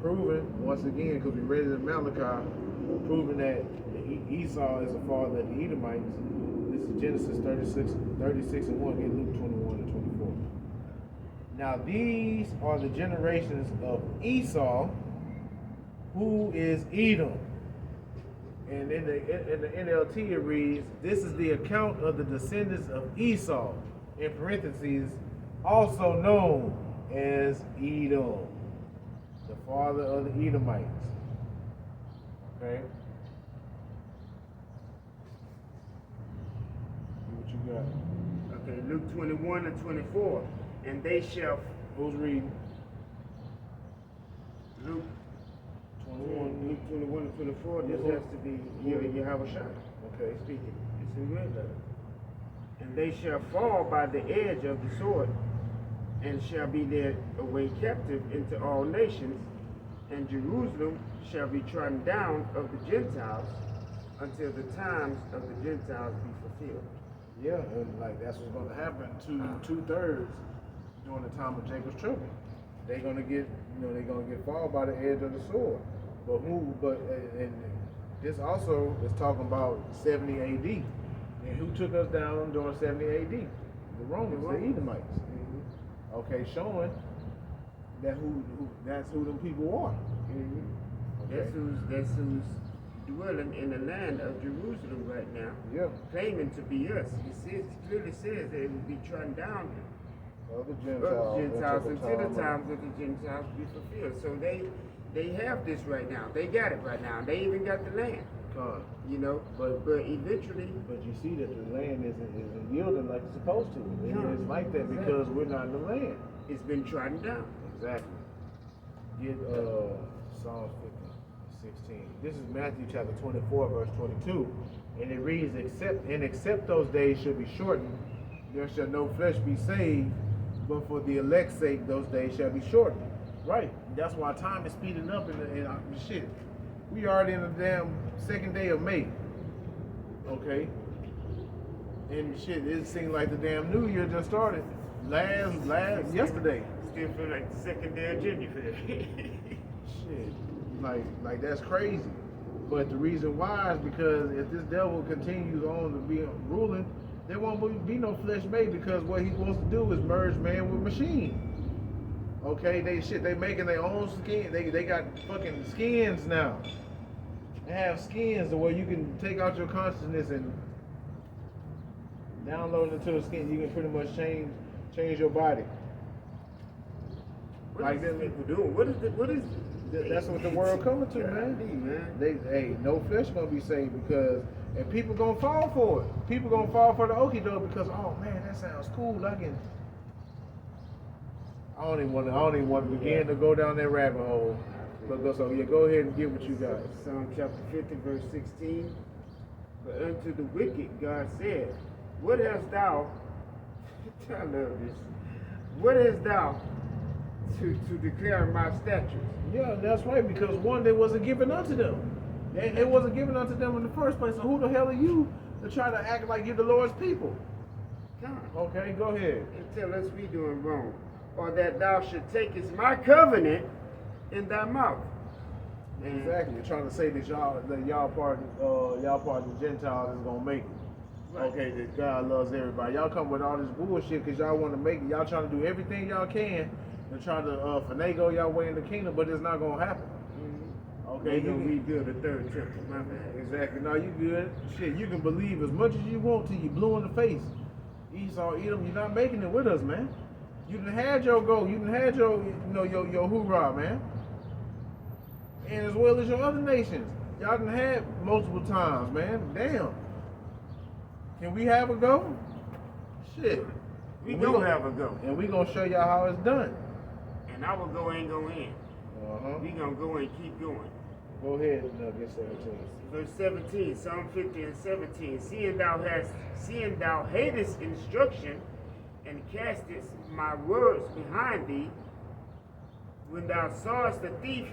proving once again, because we read it in Malachi, proving that Esau is the father of the Edomites. This is Genesis 36 and 1, get Luke 21 and 24. Now these are the generations of Esau, who is Edom. And in the NLT it reads, this is the account of the descendants of Esau, in parentheses, also known as Edom, the father of the Edomites. Okay? What you got? Okay, Luke 21 and 24. And they shall. Who's reading? Luke 21. Luke 21 and 24. This has to be Yahweh Shai. Okay. Speaking. It's in red letter. And they shall fall by the edge of the sword, and shall be led away captive into all nations, and Jerusalem shall be trodden down of the Gentiles until the times of the Gentiles be fulfilled. Yeah, and like that's what's going to happen to 2/3 during the time of Jacob's trouble. They're going to get, they're going to get fall by the edge of the sword. But and this also is talking about 70 AD. And who took us down during 70 AD? The Romans, the Edomites. Okay, showing that that's who them people are. Okay. That's who's dwelling in the land of Jerusalem right now, Yeah. claiming to be us. It clearly says that it will be trodden down Other of Gentiles. Gentiles until the of- times of the Gentiles be fulfilled. So they have this right now. They got it right now. They even got the land. Con. You know, but eventually, But you see that the land isn't yielding like it's supposed to. Yeah. It's like that because we're not in the land. it's been trodden down. Exactly. Get Psalm 50:16. This is Matthew chapter 24, verse 22. And it reads, except those days should be shortened, there shall no flesh be saved, but for the elect's sake those days shall be shortened. Right. That's why time is speeding up in shit. We already in the damn second day of May. Okay? And shit, it seems like the damn New Year just started. Yesterday. Still feel like the second day of January. Shit, like that's crazy. But the reason why is because if this devil continues on to be ruling, there won't be no flesh made because what he wants to do is merge man with machine. Okay, they making their own skin. They got fucking skins now. They have skins where you can take out your consciousness and download it into the skin. You can pretty much change your body. What Like is them- people doing? What is That's what the world coming to, God, man. Hey, no flesh gonna be saved because, and people gonna fall for it. People gonna fall for the okie doke because, oh man, that sounds cool. I don't even want to begin to go down that rabbit hole. But go ahead and get what you got. Psalm chapter 50, verse 16. But unto the wicked God said, what hast thou, I love this, what hast thou to declare my statutes? Yeah, that's right. Because one, they wasn't given unto them. It wasn't given unto them in the first place. So who the hell are you to try to act like you're the Lord's people? Come Okay, go ahead. and tell us we doing wrong. Or that thou should takest my covenant in thy mouth. And Exactly. You're trying to say that y'all part of the Gentiles is gonna make it. Right. Okay, that God loves everybody. Y'all come with all this bullshit because y'all want to make it. Y'all trying to do everything y'all can to try to finagle y'all way in the kingdom, but it's not gonna happen. Okay, they you gonna can, rebuild the third temple. My bad. exactly. No, you good. Shit, you can believe as much as you want to. You blue in the face. Esau, Edom, you're not making it with us, man. You done had your go. You done had your, your hoorah, man. And as well as your other nations. Y'all done had multiple times, man. Damn. Can we have a go? Shit. We And gonna have a go. And we gonna show y'all how it's done. And our go ain't gonna end. Uh-huh. We gonna go and keep going. Go ahead and get 17. Verse 17, Psalm 50 and 17. Seeing thou hatest instruction and castest my words behind thee, when thou sawest the thief,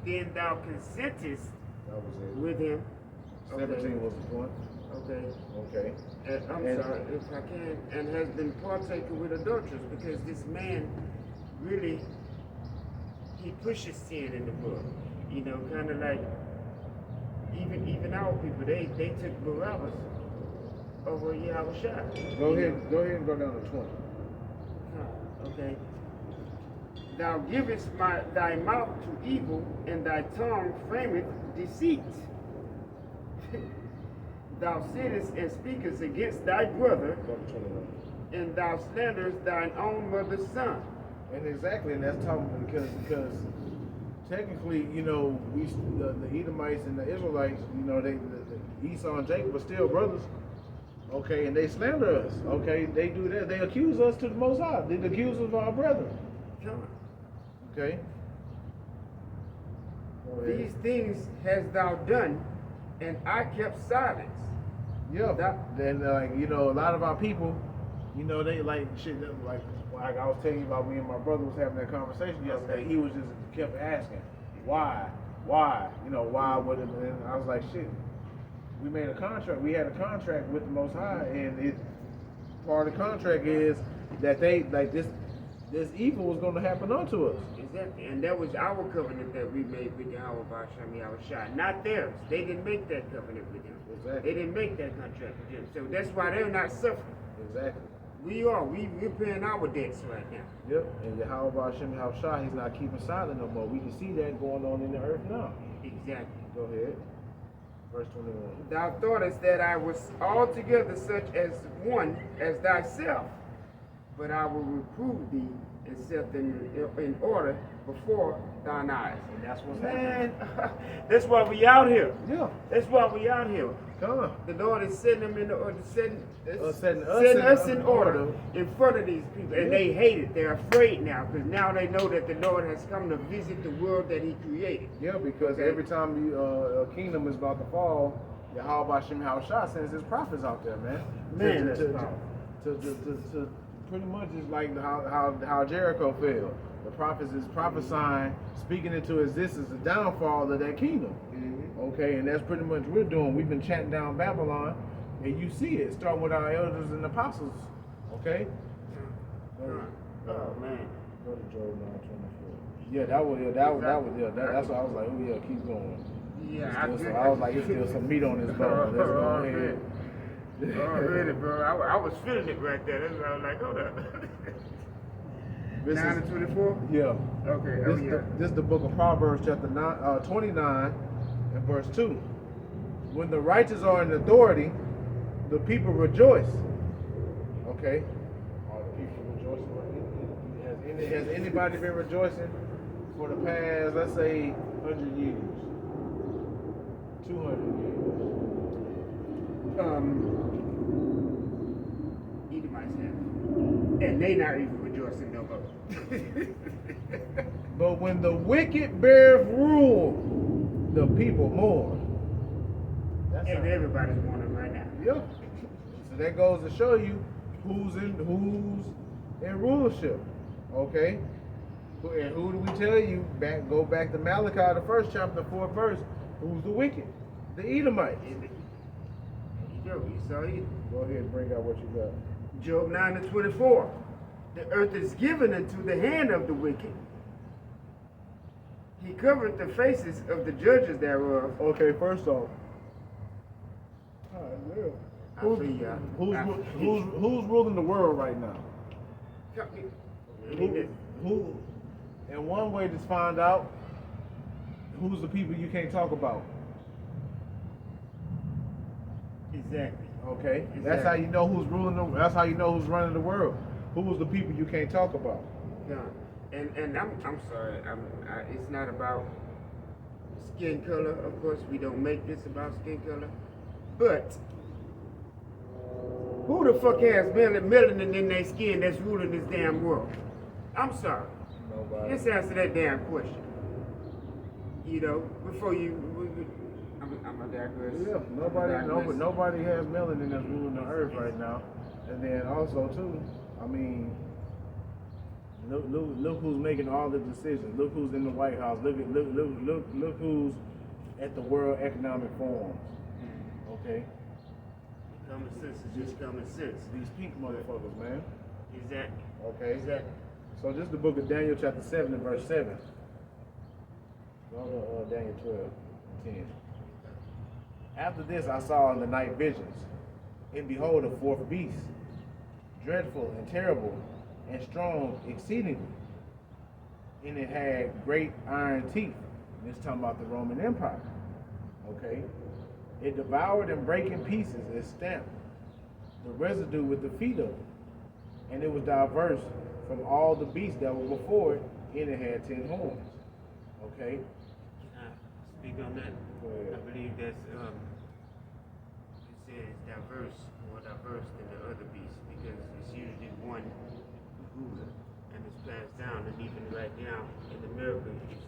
then thou consentest That was it. with him. 17 was the point. Okay. Okay. I'm And- sorry, if I can, and has been partaker with adulterers, because this man really, he pushes sin in the book. You know, kind of like, even our people, they took Barabbas over Yahushua. Go ahead and go down to 20. Okay. Thou givest thy mouth to evil, and thy tongue frameth deceit. Thou sittest and speakest against thy brother, Go to 21. and thou slanderest thine own mother's son. And exactly, and that's talking because technically, the Edomites and the Israelites, the Esau and Jacob are still brothers. Okay, and they slander us. Okay, they do that. They accuse us to the Most High. They accuse us of our brethren. Come. Okay. Go ahead. These things hast thou done, and I kept silence. Yeah. That- Then a lot of our people, they like shit. Like I was telling you about, me and my brother was having that conversation yesterday. He was just kept asking, why, why would it? And I was like, shit. We made a contract. We had a contract with the Most High, and part of the contract is that this evil was going to happen unto us. Exactly. And that was our covenant that we made with Yahweh Basham Yahushua, not theirs. They didn't make that covenant with him. Exactly. They didn't make that contract with him. So that's why they're not suffering. Exactly. We are. We're paying our debts right now. Yep. And Yahweh Ba'Shem Yahushua, he's not keeping silent no more. We can see that going on in the earth now. Exactly. Go ahead. Verse 21. Thou thoughtest that I was altogether such as one as thyself, but I will reprove thee and set them in order before thine eyes. And that's what's Man, that's why we out here. Yeah. That's why we out here. Come on. The Lord is setting them in order, setting us us in in order order. in front of these people. And they hate it. They're afraid now because now they know that the Lord has come to visit the world that he created. Yeah, because every time a kingdom is about to fall, Yahweh Shem Shah sends his prophets out there, man. Man, to, that's to, powerful. to pretty much is like how Jericho fell. The prophets is prophesying, speaking into existence the downfall of that kingdom. Mm-hmm. Okay, and that's pretty much what we're doing. We've been chatting down Babylon, and you see it, starting with our elders and apostles. Okay? Oh man. Go to Job 9:24. Yeah, that was that's why I was like, oh yeah, keep going. Yeah, I was like, it's still some meat on this bone. Let's go ahead. Already, bro. I was feeling it right there. That's why I was like, hold up. 9 to 24? Yeah. Okay. This is the book of Proverbs, chapter 29 and verse 2. When the righteous are in authority, the people rejoice. Okay. Are the people rejoicing? Has anybody been rejoicing for the past, let's say, 100 years? 200 years? Edomites have. And they not even rejoicing no more. But when the wicked bear rule, the people mourn. And everybody's mourning right now. Yeah. So that goes to show you who's in rulership. Okay? And who do we tell you? Go back to Malachi, the first chapter, 4th verse. Who's the wicked? The Edomites. You saw it. Go ahead and bring out what you got. Job 9 to 24. The earth is given into the hand of the wicked. He covered the faces of the judges thereof. Okay, first off. Who's ruling the world right now? Who? And one way to find out who's the people you can't talk about. Exactly. Okay, that's how you know who's ruling. That's how you know who's running the world. Who's the people you can't talk about? Yeah. And I'm sorry. It's not about skin color. Of course, we don't make this about skin color. But who the fuck has melanin in their skin that's ruling this damn world? I'm sorry. Nobody. Just answer that damn question. You know, before you. I'm a digress. Yeah, nobody has melanin that's ruling the earth right now. And then also too, I mean, look who's making all the decisions. Look who's in the White House. Look who's at the World Economic Forum. Okay. Common sense is just common sense. These pink motherfuckers, man. Exactly. Okay. Exactly. So this is the book of Daniel, chapter 7 and verse 7. Go to Daniel 12:10. After this I saw in the night visions, and behold, a fourth beast, dreadful and terrible, and strong exceedingly. And it had great iron teeth. And it's talking about the Roman Empire. Okay? It devoured and brake in pieces and stamped the residue with the feet of it. And it was diverse from all the beasts that were before it, and it had 10 horns. Okay? Can I speak on that? Go ahead. I believe that's it says more diverse than the other beasts because it's usually one ruler and it's passed down, and even right now in America it's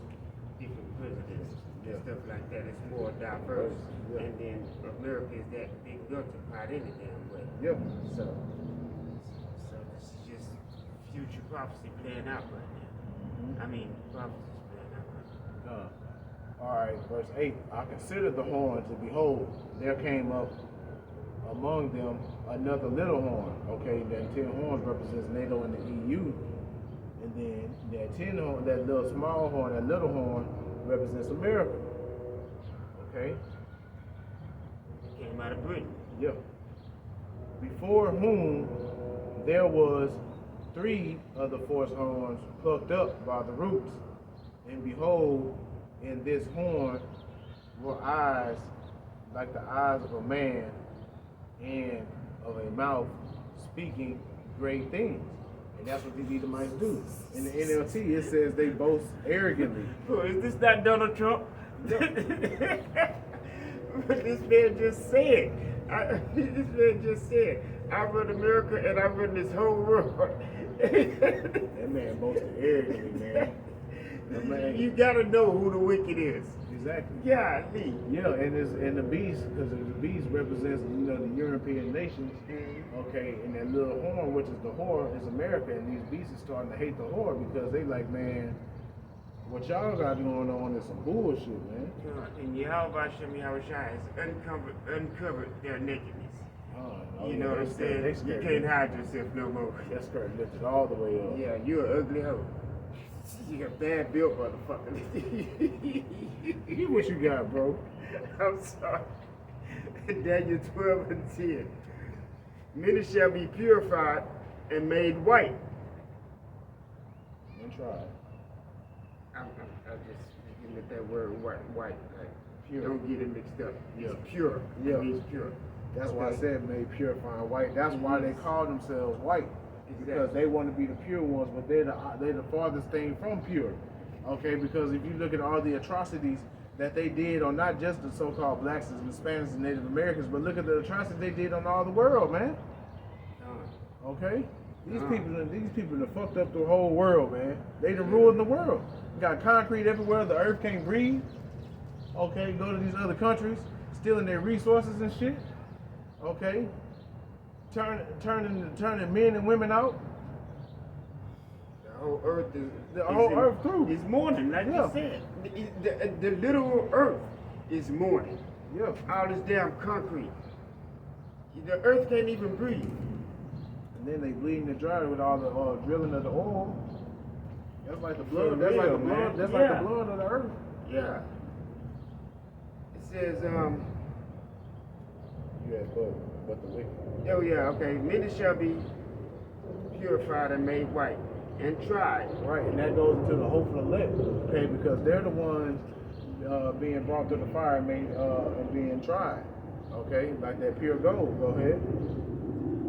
different presidents and stuff like that. It's more diverse. Yeah. And then America is that big melting pot any damn way. Yep. So this is just future prophecy playing out right now. Mm-hmm. I mean prophecy's playing out right now. Alright, verse 8. I considered the horns, and behold, there came up among them another little horn. Okay, that 10 horns represents NATO and the EU. And then that 10 horn, that little small horn, that little horn represents America. Okay? It came out of Britain. Yep. Before whom there was 3 of the 4 horns plucked up by the roots. And behold, in this horn were eyes like the eyes of a man and of a mouth speaking great things. And that's what these Edomites do. In the NLT, it says they boast arrogantly. Oh, is this not Donald Trump? What this man just said. This man just said, I run America and I run this whole world. That man boasted arrogantly, man. That man- You gotta know who the wicked is. Exactly. Golly. Yeah, and the beast, because the beast represents, the European nations. Okay, and that little horn, which is the whore, is America, and these beasts are starting to hate the whore because they like, man, what y'all got going on is some bullshit, man. And Yahweh Shem Yahushua has uncovered their nakedness. You know what I'm saying? You can't hide yourself no more. That skirt lifted all the way up. Yeah, you an ugly hoe. You got bad built, motherfucker. Get what you got, bro. I'm sorry. Daniel 12 and 10. Many shall be purified and made white. And try it. I just looking at that word white, like Pure. don't get it mixed up. Yeah. It's pure. Yeah. It means pure. That's why I said made purifying white. That's why they call themselves white. Because Exactly. they want to be the pure ones, but they're the farthest thing from pure. Okay, because if you look at all the atrocities that they did on not just the so-called blacks and Hispanics and Native Americans, but look at the atrocities they did on all the world, man. Okay? These people done fucked up the whole world, man. They done ruined the world. You got concrete everywhere, the earth can't breathe. Okay, go to these other countries, stealing their resources and shit. Okay? Turning men and women out. The whole earth is The whole earth too. is mourning, like Yeah. you said. The literal earth is mourning. Yeah. All this damn concrete. The earth can't even breathe. And then they bleeding to dry with all the drilling of the oil. That's like the blood. For That's like real, the blood. man. That's like Yeah. the blood of the earth. Yeah. It says, Yeah, but the wicked. oh yeah, okay. Many shall be purified and made white and tried. Right, and that goes into the hopeful elect. Okay, because they're the ones being brought through the fire and made and being tried. Okay, like that pure gold. Go ahead.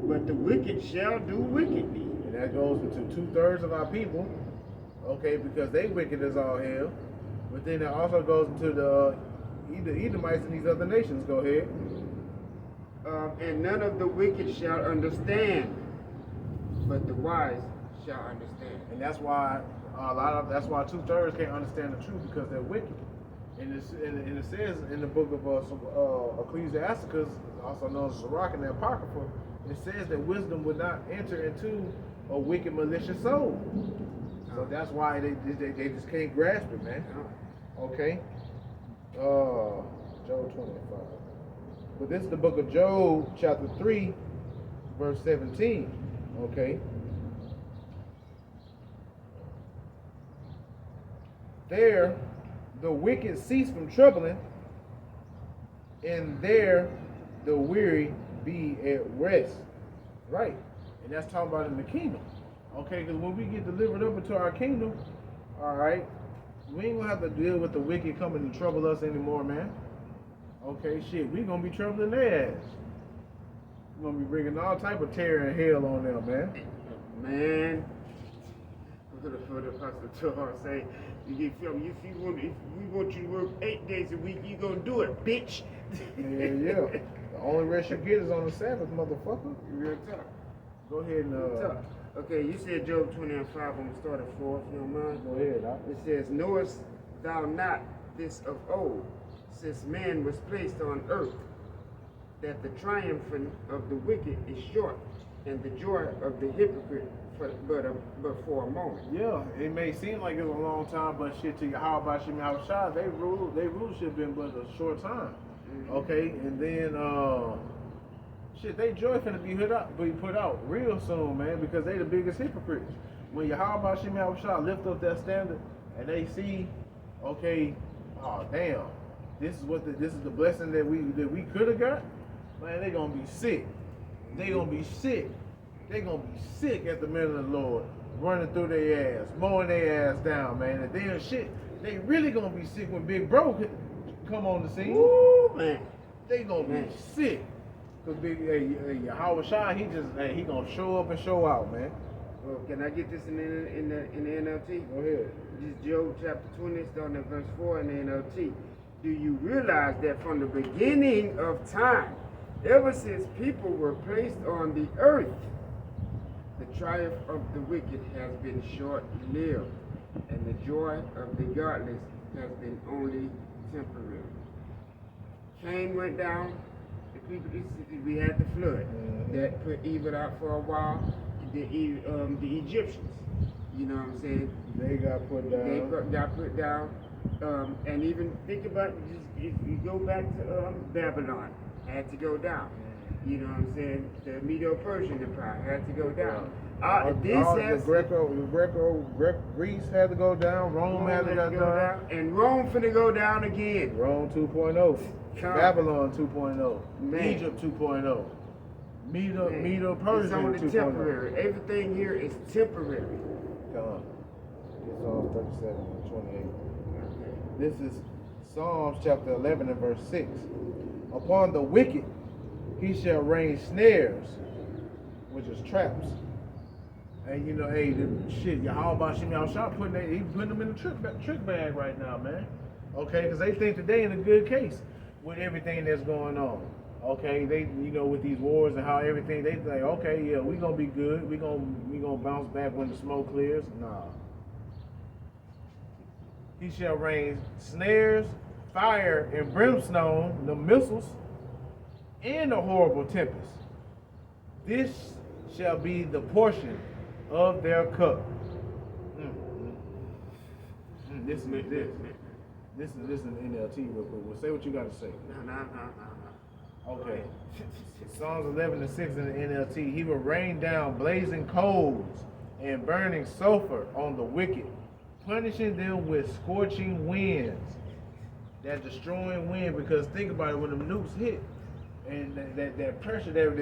But the wicked shall do wickedly. And that goes into 2/3 of our people. Okay, because they wicked as all hell. But then it also goes into the Edomites and these other nations. Go ahead. And none of the wicked shall understand, but the wise shall understand. And that's why that's why 2/3 can't understand the truth because they're wicked. And it says in the book of Ecclesiasticus, also known as Sirach and the Apocrypha, it says that wisdom would not enter into a wicked, malicious soul. So that's why they just can't grasp it, man. Okay. Job 25. But this is the book of Job, chapter 3, verse 17. Okay. There the wicked cease from troubling, and there the weary be at rest. Right. And that's talking about in the kingdom. Okay, because when we get delivered up into our kingdom, all right, we ain't gonna have to deal with the wicked coming to trouble us anymore, man. Okay, shit, we gonna be troubling their ass. We're gonna be bringing all type of terror and hell on them, man. Man, for the Apostle Torah say, if we want you to work 8 days a week, you gonna do it, bitch. Yeah. The only rest you get is on the Sabbath, motherfucker. Real talk. Go ahead and Real talk. Okay, you said Job 20 and 5. I'm gonna start at 4 if you don't mind. go ahead. Doc. It says, knowest thou not this of old, since man was placed on earth, that the triumph of the wicked is short, and the joy of the hypocrite but for a moment. Yeah, it may seem like it's a long time, but shit to Yahweh Shem Yahushua, they rulership been but a short time. Okay, and then shit, they joy finna be put out real soon, man, because they the biggest hypocrites. When Yahweh Shem Yahushua lift up that standard and they see, okay, oh damn, this is the blessing that we could have got, man, they gonna be sick. They gonna be sick. They gonna be sick at the middle of the Lord, running through their ass, mowing their ass down, man. And then shit, they really gonna be sick when Big Bro come on the scene. Woo, man. they gonna be Man. sick. Cause Howard Shah, he gonna show up and show out, man. Well, can I get this in the NLT? Go ahead. This is Job chapter 20, starting at verse 4 in the NLT. Do you realize that from the beginning of time, ever since people were placed on the earth, the triumph of the wicked has been short-lived, and the joy of the godless has been only temporary. Cain went down, the people, we had the flood that put evil out for a while. The Egyptians, you know what I'm saying? They got put down. They got put down. And even think about if you go back to Babylon, had to go down. You know what I'm saying? The Medo-Persian Empire had to go down. Greece had to go down. Rome had to go down. And Rome finna go down again. Rome 2.0. Babylon 2.0. Man. Egypt 2.0. Medo-Persian It's only 2.0. temporary. Everything here is temporary. Come on. It's Psalms 37 and 28. Okay. This is Psalms chapter 11 and verse 6. Upon the wicked he shall rain snares, which is traps. And you know, hey, the shit, Yahweh Shem Yahushua he's putting them in the trick bag right now, man. Okay, because they think that they in a good case with everything that's going on. Okay, they, you know, with these wars and how everything, they think, okay, yeah, we gonna be good. We gonna bounce back when the smoke clears. Nah. He shall rain snares, fire, and brimstone, the missiles, and a horrible tempest. This shall be the portion of their cup. This is NLT real quick. Well, say what you got to say. No. Okay. Psalms 11 and 6 in the NLT. He will rain down blazing coals and burning sulfur on the wicked, punishing them with scorching winds. That destroying wind, because think about it, when them nukes hit, and that pressure, that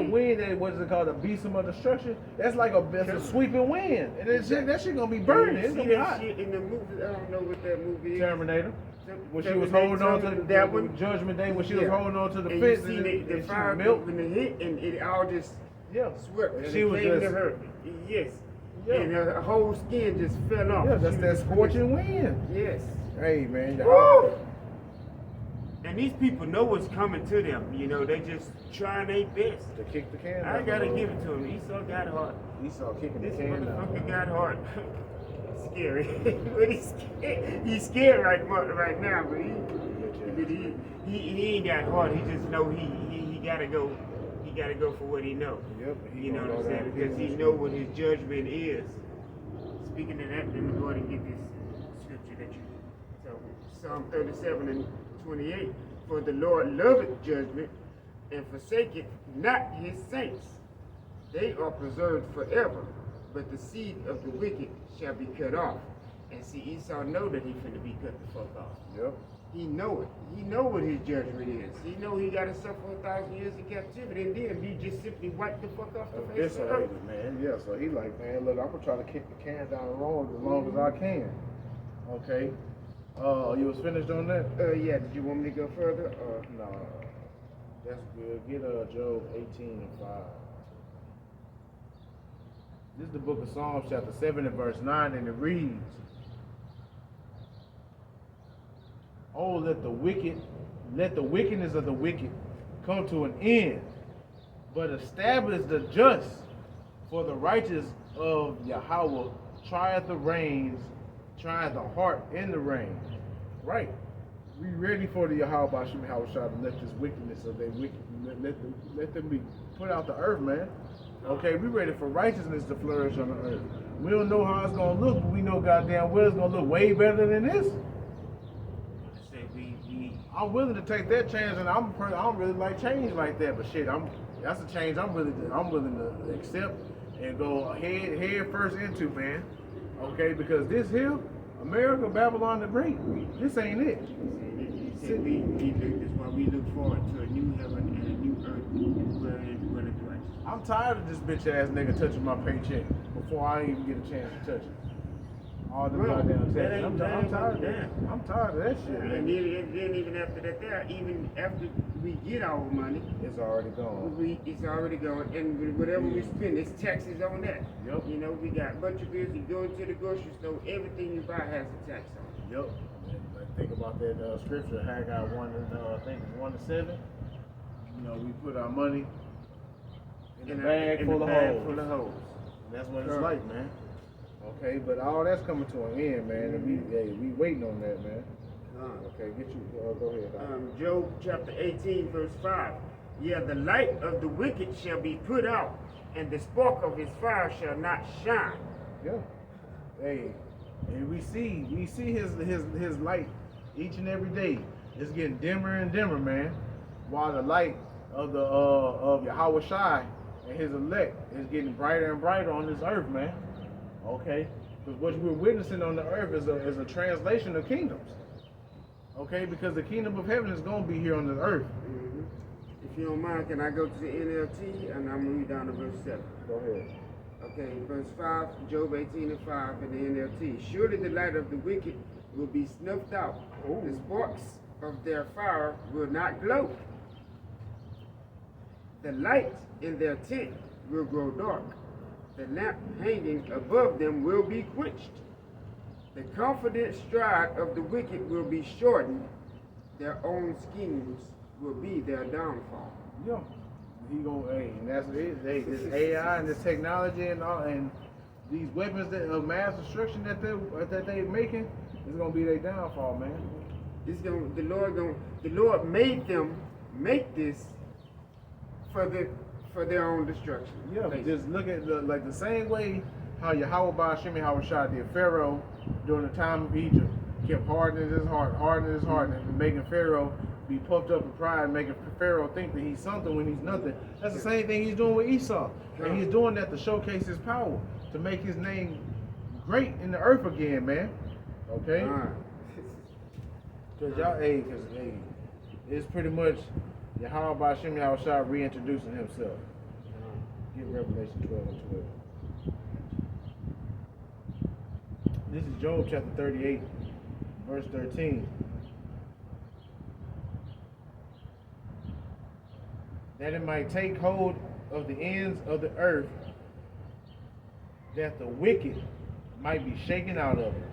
wind, that what is it called, a beast of destruction, that's like that's a sweeping wind. And that shit gonna be burning. It's gonna be hot. Shit in the movie, I don't know what that movie is. Terminator. When she was holding on to that one, Judgment Day, when she was holding on to the and fence, you see the fire milk. when it hit, and it all just swept. And She it was came just to her. Yes. Yeah. And her whole skin just fell off. Yeah, that's She that was- scorching wind. Yes. Hey man, Woo! And these people know what's coming to them. You know, they just trying their best. to kick the can. I down gotta the road. give it to him. Esau got heart. Esau kicking This the can motherfucker down. got heart. Scary. But he's scared right now, but he ain't got heart. He just know he gotta go. He gotta go for what he know. Yep. You know what I'm saying? Because he know what his judgment is. Speaking of that, let me go ahead and get this scripture that you. So Psalm 37 and 28. For the Lord loveth judgment, and forsaketh not his saints. They are preserved forever, but the seed of the wicked shall be cut off. And see, Esau know that he finna be cut the fuck off. Yep. He know it. He know what his judgment is. He know he gotta suffer 1,000 years in captivity, and then he just simply wipe the fuck off the face of the earth. Eviscerated, man. Yeah. So he like, man, look, I'm gonna try to kick the can down the road as long as I can. Okay. You was finished on that? Yeah, did you want me to go further? No. That's good. Get Job 18 and 5. This is the book of Psalms, chapter 7 and verse 9, and it reads, oh, let the wickedness of the wicked come to an end, but establish the just, for the righteous of Yahweh trieth the reins, trieth the heart in the rain. Right. We ready for the Yahweh Shem Yahushua to let this wickedness of their wicked, let them be put out the earth, man. Okay, we ready for righteousness to flourish on the earth. We don't know how it's gonna look, but we know goddamn well it's gonna look way better than this. I'm willing to take that chance, and I don't really like change like that. But shit, that's a change I'm willing to accept and go head first into, man. Okay, because this here, America, Babylon the Great, this ain't it. That's why we look forward to a new heaven and a new earth where the righteous. I'm tired of this bitch ass nigga touching my paycheck before I even get a chance to touch it. all the Bro, goddamn that taxes. ain't- I'm that ain't tired of gonna that. down. I'm tired of that shit, And man. then even after that, even after we get our money, It's already gone. it's already gone, and whatever we spend, it's taxes on that. Yep. You know, we got a bunch of bills. You go into the grocery store, everything you buy has a tax on it. Yep. And like, think about that scripture, Haggai 1 and I think it's 1 to 7. You know, we put our money in a bag full of holes. Full of holes. And that's what it's Sure. like, man. Okay, but all that's coming to an end, man. And we waiting on that, man. Okay, get you. Go ahead. Doc. Job chapter 18, verse 5. Yeah, the light of the wicked shall be put out, and the spark of his fire shall not shine. Yeah. Hey, and we see his light each and every day. It's getting dimmer and dimmer, man. While the light of the of Yahweh Shai and his elect is getting brighter and brighter on this earth, man. Okay, because what we're witnessing on the earth is a translation of kingdoms. Okay, because the kingdom of heaven is going to be here on the earth. If you don't mind, can I go to the NLT, and I'm going to read down to verse 7. Go ahead. Okay, verse 5, Job 18 and 5 in the NLT. Surely the light of the wicked will be snuffed out. The sparks of their fire will not glow. The light in their tent will grow dark. The lamp hanging above them will be quenched. The confident stride of the wicked will be shortened. Their own schemes will be their downfall. Yeah. He gonna, hey, and that's it. Hey, this AI and this technology and all, and these weapons of mass destruction that they making is gonna be their downfall, man. The Lord made them make this for their own destruction. Yeah, but basically. just look at the same way how Yahweh Ba'ashim Yahweh Shai did Pharaoh during the time of Egypt, kept hardening his heart, and making Pharaoh be puffed up with pride, making Pharaoh think that he's something when he's nothing. That's the same thing he's doing with Esau. And he's doing that to showcase his power, to make his name great in the earth again, man. Okay? Because it's pretty much Yahweh Ba'ashim Yahweh Shai reintroducing himself. Get Revelation 12 and 12. This is Job chapter 38, verse 13. That it might take hold of the ends of the earth, that the wicked might be shaken out of it.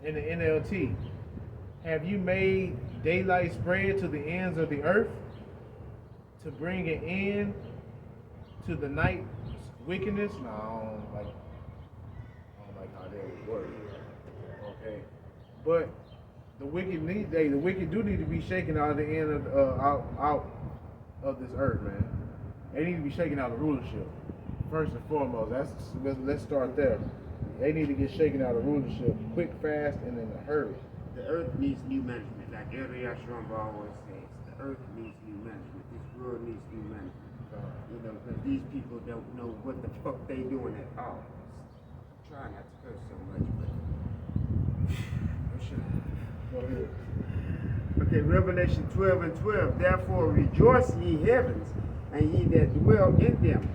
In the NLT, have you made daylight spread to the ends of the earth, to bring an end to the night's wickedness? No, I don't like how that would work. Okay, but the wicked do need to be shaken out of the end of out of this earth, man. They need to be shaken out of rulership. First and foremost, let's start there. They need to get shaken out of rulership quick, fast, and in a hurry. The earth needs new management, like Ariel Shramba always says. The earth needs new management. This world needs new management. You know, because these people don't know what the fuck they doing at all. Try not to curse so much, but Go ahead. okay, Revelation 12 and 12. Therefore rejoice, ye heavens, and ye that dwell in them.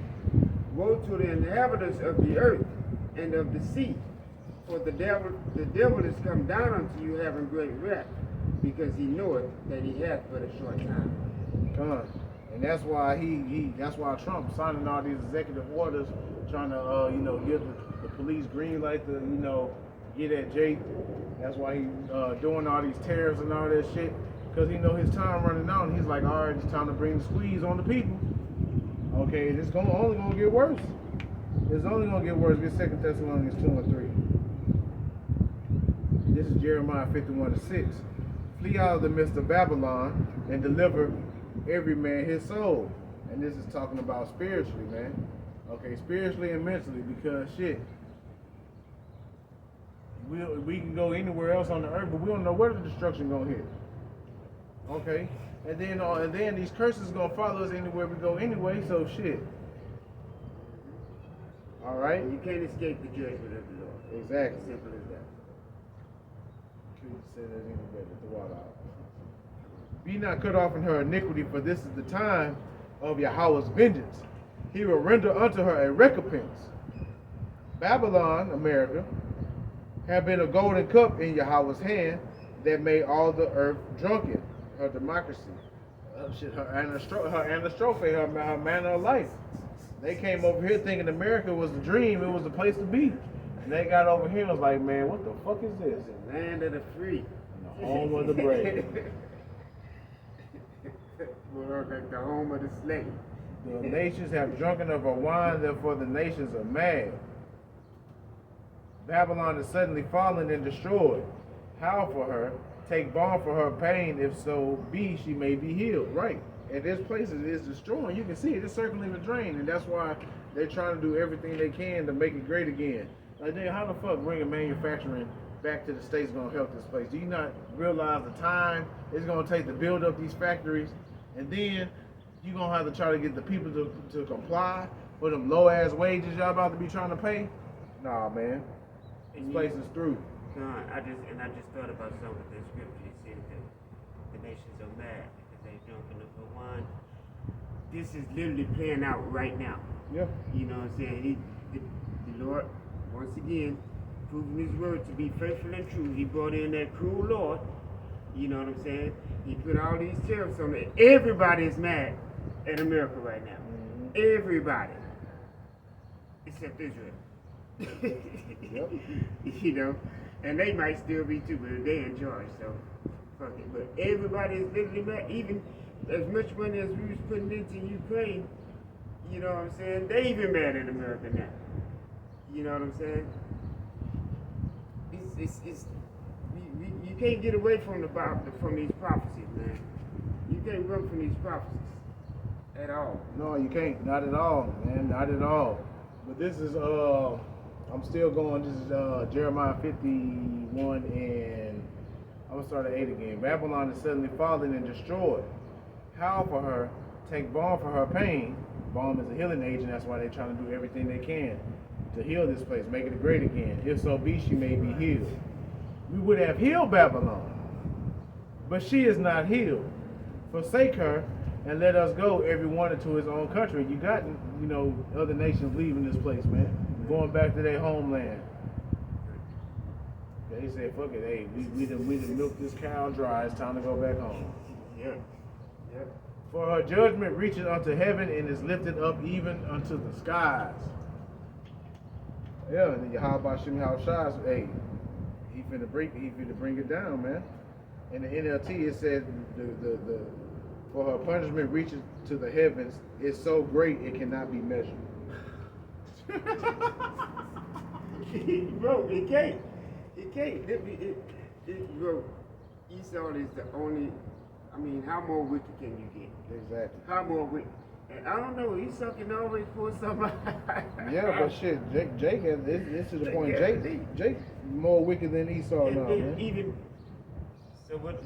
Woe to the inhabitants of the earth and of the sea, for the devil is come down unto you having great wrath, because he knoweth that he hath but a short time. Come on. And that's why that's why Trump signing all these executive orders, trying to give the police green light to get at Jake. That's why he doing all these tariffs and all that shit, because he know his time running out, and he's like, all right, it's time to bring the squeeze on the people. Okay, it's only gonna get worse. It's only gonna get worse. Get 2 Thessalonians 2 and 3. This is Jeremiah 51 and 6. Flee out of the midst of Babylon and deliver every man his soul. And this is talking about spiritually, man. Okay, spiritually and mentally, because shit, we can go anywhere else on the earth, but we don't know where the destruction gonna hit. Okay, and then these curses gonna follow us anywhere we go anyway. So shit. All right. And you can't escape the judgment of the Lord. Exactly. Simple as that. Couldn't say that any better. The water out. Be not cut off in her iniquity, for this is the time of Yahweh's vengeance. He will render unto her a recompense. Babylon, America, have been a golden cup in Yahweh's hand that made all the earth drunken. Her democracy, her anastrophe, her manner of life. They came over here thinking America was the dream, it was the place to be. And they got over here and was like, man, what the fuck is this? The land of the free. And the home of the brave. The home of the slave. The nations have drunken of her wine, therefore the nations are mad. Babylon is suddenly fallen and destroyed. Howl for her, take balm for her pain, if so be she may be healed. Right. And this place is destroying. You can see it. It's circling the drain, and that's why they're trying to do everything they can to make it great again. Like, then how the fuck bringing manufacturing back to the states gonna help this place? Do you not realize the time it's gonna take to build up these factories, and then you gonna have to try to get the people to comply for them low ass wages y'all about to be trying to pay? Nah, man. This place is through. I just thought about something with the scripture. It said that the nations are mad because they drunken of her wine. This is literally playing out right now. Yeah. You know what I'm saying? The Lord, once again, proving his word to be faithful and true. He brought in that cruel Lord. You know what I'm saying? He put all these tariffs on it. Everybody is mad at America right now. Mm-hmm. Everybody. Except Israel. Yep. You know? And they might still be too, but they in charge, so fuck it. But everybody is literally mad. Even as much money as we was putting into Ukraine, you know what I'm saying? They even mad at America now. You know what I'm saying? You can't get away from these prophecies, man. You can't run from these prophecies at all. No, you can't. Not at all, man. Not at all. But this is I'm still going. This is Jeremiah 51, and I'm gonna start at 8 again. Babylon is suddenly fallen and destroyed. Howl for her, take balm for her pain. Balm is a healing agent. That's why they're trying to do everything they can to heal this place, make it great again. If so be, she may be healed. We would have healed Babylon, but she is not healed. Forsake her and let us go, every one into his own country. You got, other nations leaving this place, man, going back to their homeland. They said, fuck it, hey, we done milked this cow dry. It's time to go back home. Yeah. Yep. For her judgment reaches unto heaven and is lifted up even unto the skies. Yeah, and then Yahweh Shem Shai, hey, he finna bring it down, man. In the NLT, it said the for her punishment reaches to the heavens, it's so great it cannot be measured. Bro, it can't. It can't. Bro, Esau is the only. I mean, how more wicked can you get? Exactly. How more wicked? And I don't know. Esau can always pull somebody. Yeah, but shit, Jake has this to the point. Jake more wicked than Esau now, man. Even so, what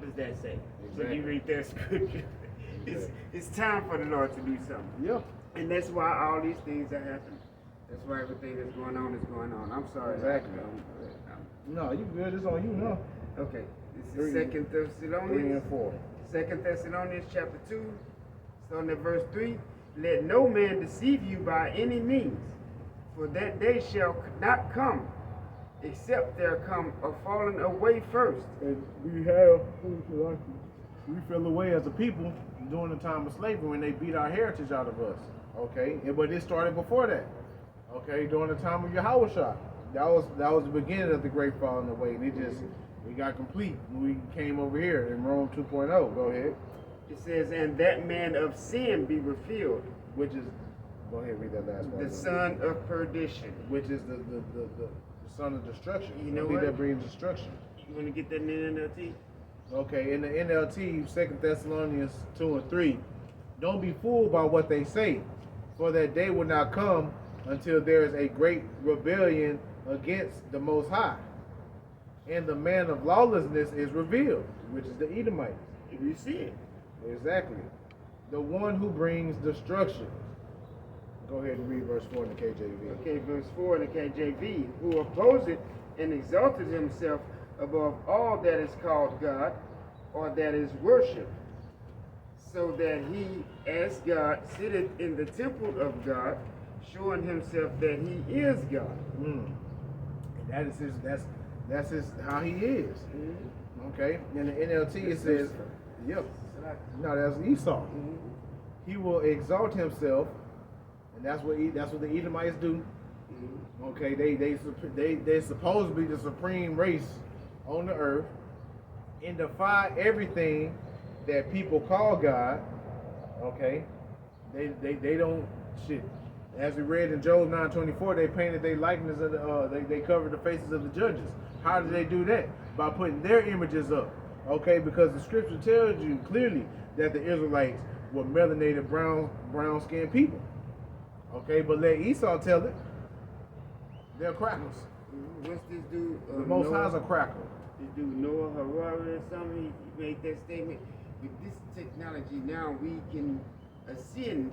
does that say? Exactly. When you read that scripture, it's time for the Lord to do something. Yeah. And that's why all these things are happening. That's why everything that's going on is going on. I'm sorry. Exactly. No, you good. It's on you now. Okay. This is 2 Thessalonians 3 and 4. 2 Thessalonians chapter 2, starting at verse 3. Let no man deceive you by any means, for that day shall not come, except there come a falling away first. And we fell away as a people during the time of slavery when they beat our heritage out of us. Okay, but it started before that. Okay, during the time of Yahweh Shai. That was the beginning of the great falling away, and we got complete when we came over here in Rome 2.0. Go ahead. It says, and that man of sin be revealed, Which is, go ahead, read that last part. the son of perdition. Which is the son of destruction. You know I think what? that brings destruction. You want to get that in the NLT? Okay, in the NLT, 2 Thessalonians 2 and 3, don't be fooled by what they say, for that day will not come until there is a great rebellion against the Most High, and the man of lawlessness is revealed, which is the Edomites. You see it. Exactly. The one who brings destruction. Go ahead and read verse 4 in the KJV. Okay, verse 4 in the KJV. Who opposeth and exalted himself above all that is called God, or that is worshipped, so that he, as God, sitteth in the temple of God, showing himself that he is God. And that is his. That's his how he is. Okay. In the NLT it says, "Yep." No, that's Esau. He will exalt himself, and that's what the Edomites do. Okay, they supposed to be the supreme race on the earth, and defy everything that people call God. Okay, they don't shit. As we read in Job 9:24, they painted their likeness of they covered the faces of the judges. How did they do that? By putting their images up. Okay, because the scripture tells you clearly that the Israelites were melanated brown skinned people. Okay, but let Esau tell it. They're crackers. What's this dude? The Most High's a cracker. This dude Noah Harari or something, he made that statement. With this technology now, we can ascend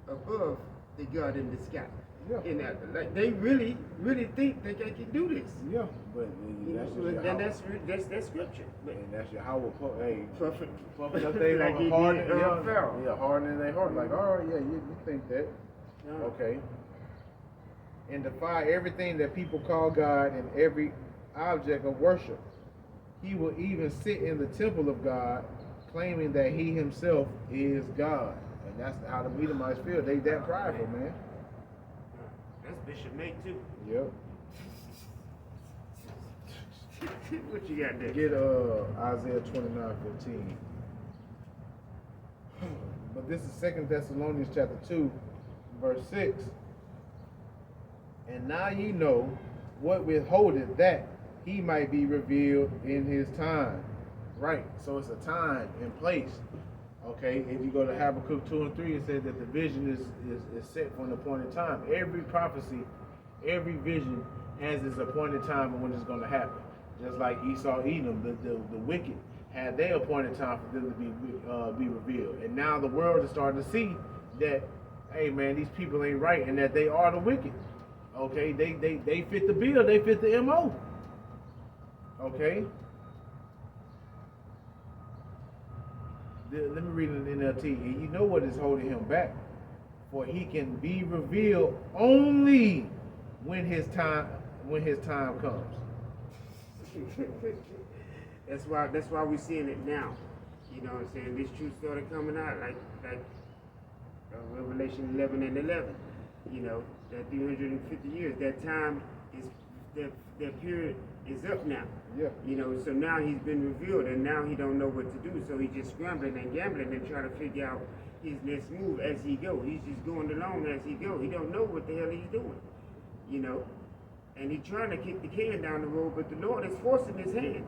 above the God in the sky. Yeah. And like they really think that they can do this. Yeah, but That's scripture. But and that's your how hey, perfect. puffing up they Like he hardening, did, Pharaoh. yeah, hardening their heart. Like, all right, yeah, you think that. Yeah. Okay. And defy everything that people call God and every object of worship. He will even sit in the temple of God, claiming that he himself is God. And that's how the Edomites feel. They that prideful, man. That's Bishop Nate too. Yep. What you got there? Get Isaiah 29:15. But this is 2 Thessalonians chapter 2, verse 6. And now ye know what withholdeth that he might be revealed in his time. Right. So it's a time and place. Okay. If you go to Habakkuk 2 and 3, it says that the vision is set for an appointed time. Every prophecy, every vision has its appointed time of when it's going to happen. Just like Esau, Edom, the wicked had their appointed time for them to be revealed. And now the world is starting to see that, hey man, these people ain't right, and that they are the wicked. Okay, they fit the bill, they fit the MO. Okay. Let me read it in NLT. And you know what is holding him back? For he can be revealed only when his time comes. That's why we're seeing it now. You know what I'm saying? This truth started coming out like Revelation 11 and 11. You know, that 350 years, that time is, that period is up now. Yeah. You know, so now he's been revealed and now he don't know what to do. So he's just scrambling and gambling and trying to figure out his next move as he go. He's just going along as he go. He don't know what the hell he's doing. You know? And he's trying to kick the can down the road, but the Lord is forcing his hand.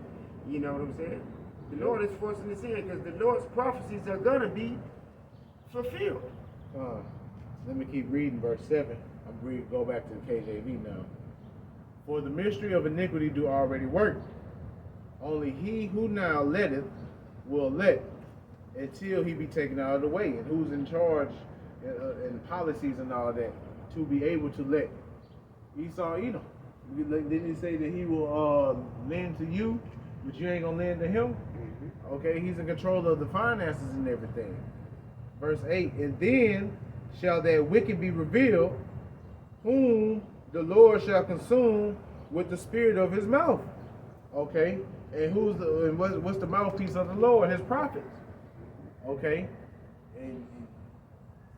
You know what I'm saying? The Lord is forcing his hand because the Lord's prophecies are going to be fulfilled. Let me keep reading verse 7. Go back to the KJV now. For the mystery of iniquity do already work. Only he who now letteth will let until he be taken out of the way. And who's in charge and policies and all that to be able to let Esau Edom. Didn't he say that he will lend to you, but you ain't gonna lend to him? Mm-hmm. Okay, he's in control of the finances and everything. Verse 8, and then shall that wicked be revealed, whom the Lord shall consume with the spirit of his mouth. Okay, and what's the mouthpiece of the Lord? His prophets. Okay, and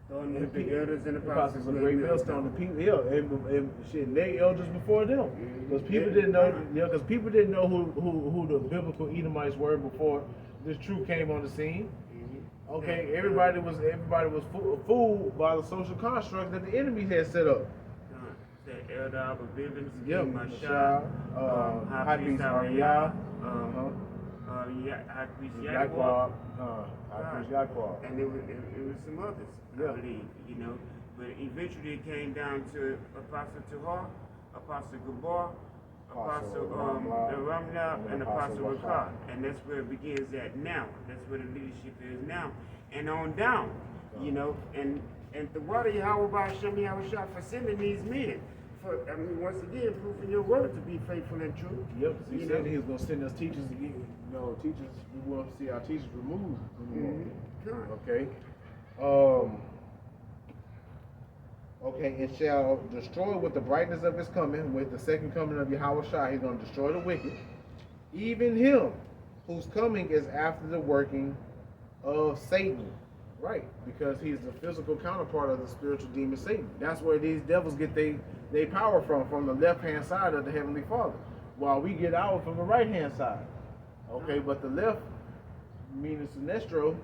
with the elders and the apostles prophets of great millstone, the people, and shit, they elders before them, because people didn't know, because people didn't know who the biblical Edomites were before this truth came on the scene. Okay, everybody was fooled by the social construct that the enemy had set up. The Elder Abba Bivens, Yep, Mashal, High Priest Ariah, High Priest Yaquab, Yaquab, High Priest Yaquab. and it was some others, I believe, you know. But eventually it came down to Apostle Tahar, Apostle Gabar, Apostle Ramla, and Apostle Rakar. And that's where it begins at now. That's where the leadership is now. And on down, you know, and the water Yahweh Ba'Shem Yahweh Shah for sending these men. Once again, proving your word to be faithful and true. Yep, because he said he was going to send us teachers again. You know, teachers, we want to see our teachers removed. Okay. Okay, and shall destroy with the brightness of his coming, with the second coming of Yahweh Shai, he's going to destroy the wicked. Even him whose coming is after the working of Satan. Right, because he's the physical counterpart of the spiritual demon Satan. That's where these devils get they power from the left-hand side of the Heavenly Father, while we get ours from the right-hand side. Okay, but the left, meaning Sinestro,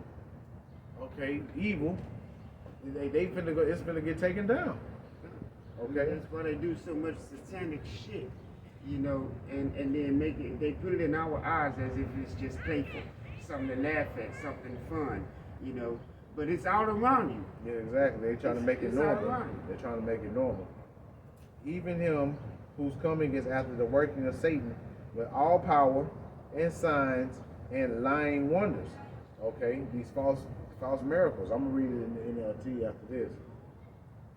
okay, evil, they finna go, it's finna get taken down. Okay? That's why they do so much satanic shit, you know, and then make it, they put it in our eyes as if it's just playful, something to laugh at, something fun, you know. But it's all around you. Yeah, exactly. They're trying to make it It's all normal. right. They're trying to make it normal. Even him whose coming is after the working of Satan with all power and signs and lying wonders. Okay, these false miracles. I'm gonna read it in the NLT after this.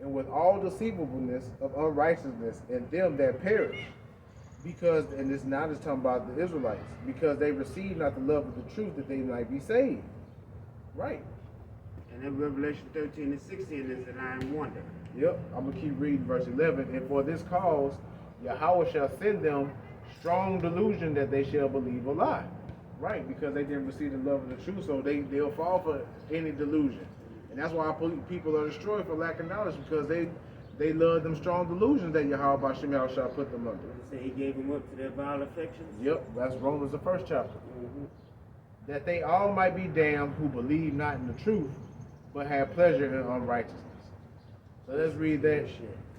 And with all deceivableness of unrighteousness in them that perish, because, and this now is talking about the Israelites, because they receive not the love of the truth that they might be saved. Right. And then Revelation 13 and 16 is a lying wonder. Yep, I'm going to keep reading verse 11. And for this cause, Yahweh shall send them strong delusion that they shall believe a lie. Right, because they didn't receive the love of the truth, so they'll fall for any delusion. And that's why people are destroyed for lack of knowledge, because they love them strong delusions that Yahweh Shemel shall put them under. So he gave them up to their vile affections? Yep, that's Romans the first chapter. That they all might be damned who believe not in the truth, but have pleasure in unrighteousness. So let's read that.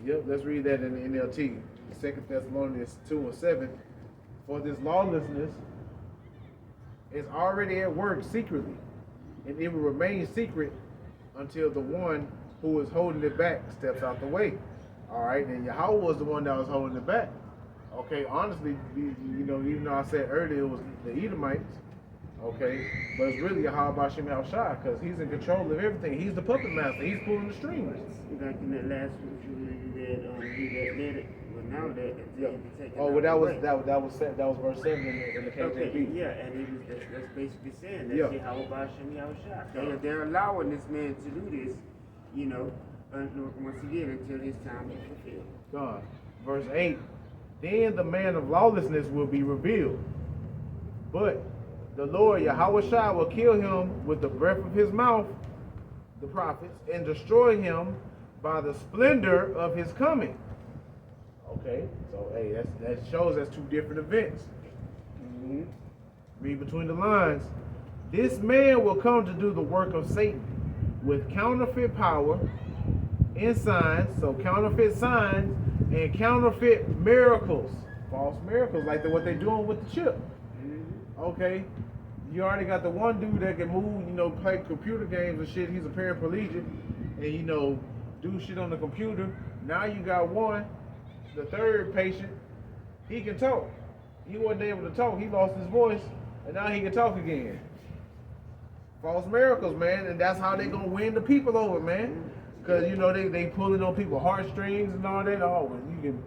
Yep, let's read that in the NLT. 2 Thessalonians 2 and 7. For this lawlessness is already at work secretly, and it will remain secret until the one who is holding it back steps out the way. All right, and Yahweh was the one that was holding it back. Okay, honestly, you know, even though I said earlier it was the Edomites, okay, but it's really Yahweh Bashem Shai, because he's in control of everything. He's the puppet master. He's pulling the strings. Like in that last one, you read, he that led it. Well, now that Yeah. taken Oh, well, out that was the way. that was verse 7 in the Okay, KJV. yeah, and it was, that's basically saying that Yeah. Yahweh Bashem Yahushua. They're allowing this man to do this, you know, once again until his time is fulfilled. God. Verse 8. Then the man of lawlessness will be revealed. But the Lord Yahweh Shai will kill him with the breath of his mouth, the prophets, and destroy him by the splendor of his coming. Okay, so hey, that shows us two different events. Read between the lines. This man will come to do the work of Satan with counterfeit power and signs, so counterfeit signs and counterfeit miracles, false miracles, like what they're doing with the chip. Okay, you already got the one dude that can move, you know, play computer games and shit. He's a paraplegic, and you know, do shit on the computer. Now you got one, the third patient. He can talk. He wasn't able to talk. He lost his voice, and now he can talk again. False miracles, man, and that's how they gonna win the people over, man. Cause you know they pulling on people's heartstrings and all that. Oh, well, you can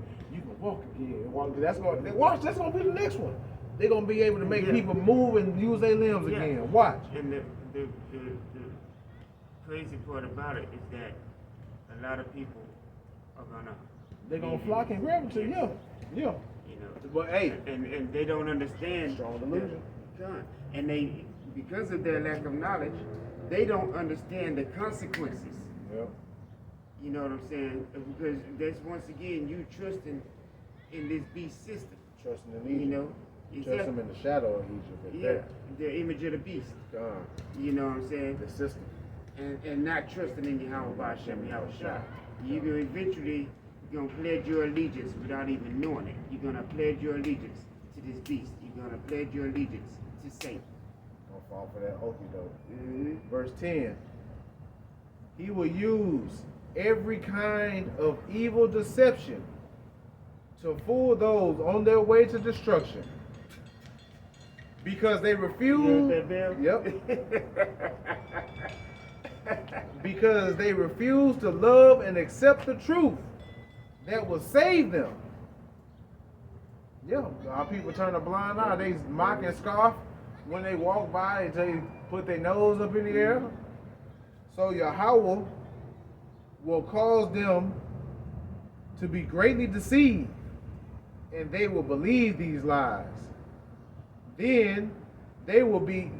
walk again. That's gonna be the next one. They're gonna be able to make people move and use their limbs again. Watch. And the crazy part about it is that a lot of people are They're gonna flock and gravitate. Yeah. You know. But hey, and they don't understand strong delusion. And they, because of their lack of knowledge, they don't understand the consequences. Yep. You know what I'm saying? Because that's once again you trusting in this beast system. Trusting in Egypt. You know? Trust them in the shadow of Egypt. Yeah, the image of the beast. God. You know what I'm saying? The system. And not trusting in Yahweh Hashem Yahushua. You're going to eventually gonna pledge your allegiance without even knowing it. You're gonna pledge your allegiance to this beast. You're gonna pledge your allegiance to Satan. Don't fall for that okie doke. Verse 10. He will use every kind of evil deception to fool those on their way to destruction, because they refuse. Because they refuse to love and accept the truth that will save them. Yeah, our people turn a blind eye. They mock and scoff when they walk by and they put their nose up in the air. So Yahweh will cause them to be greatly deceived, and they will believe these lies. Then they will be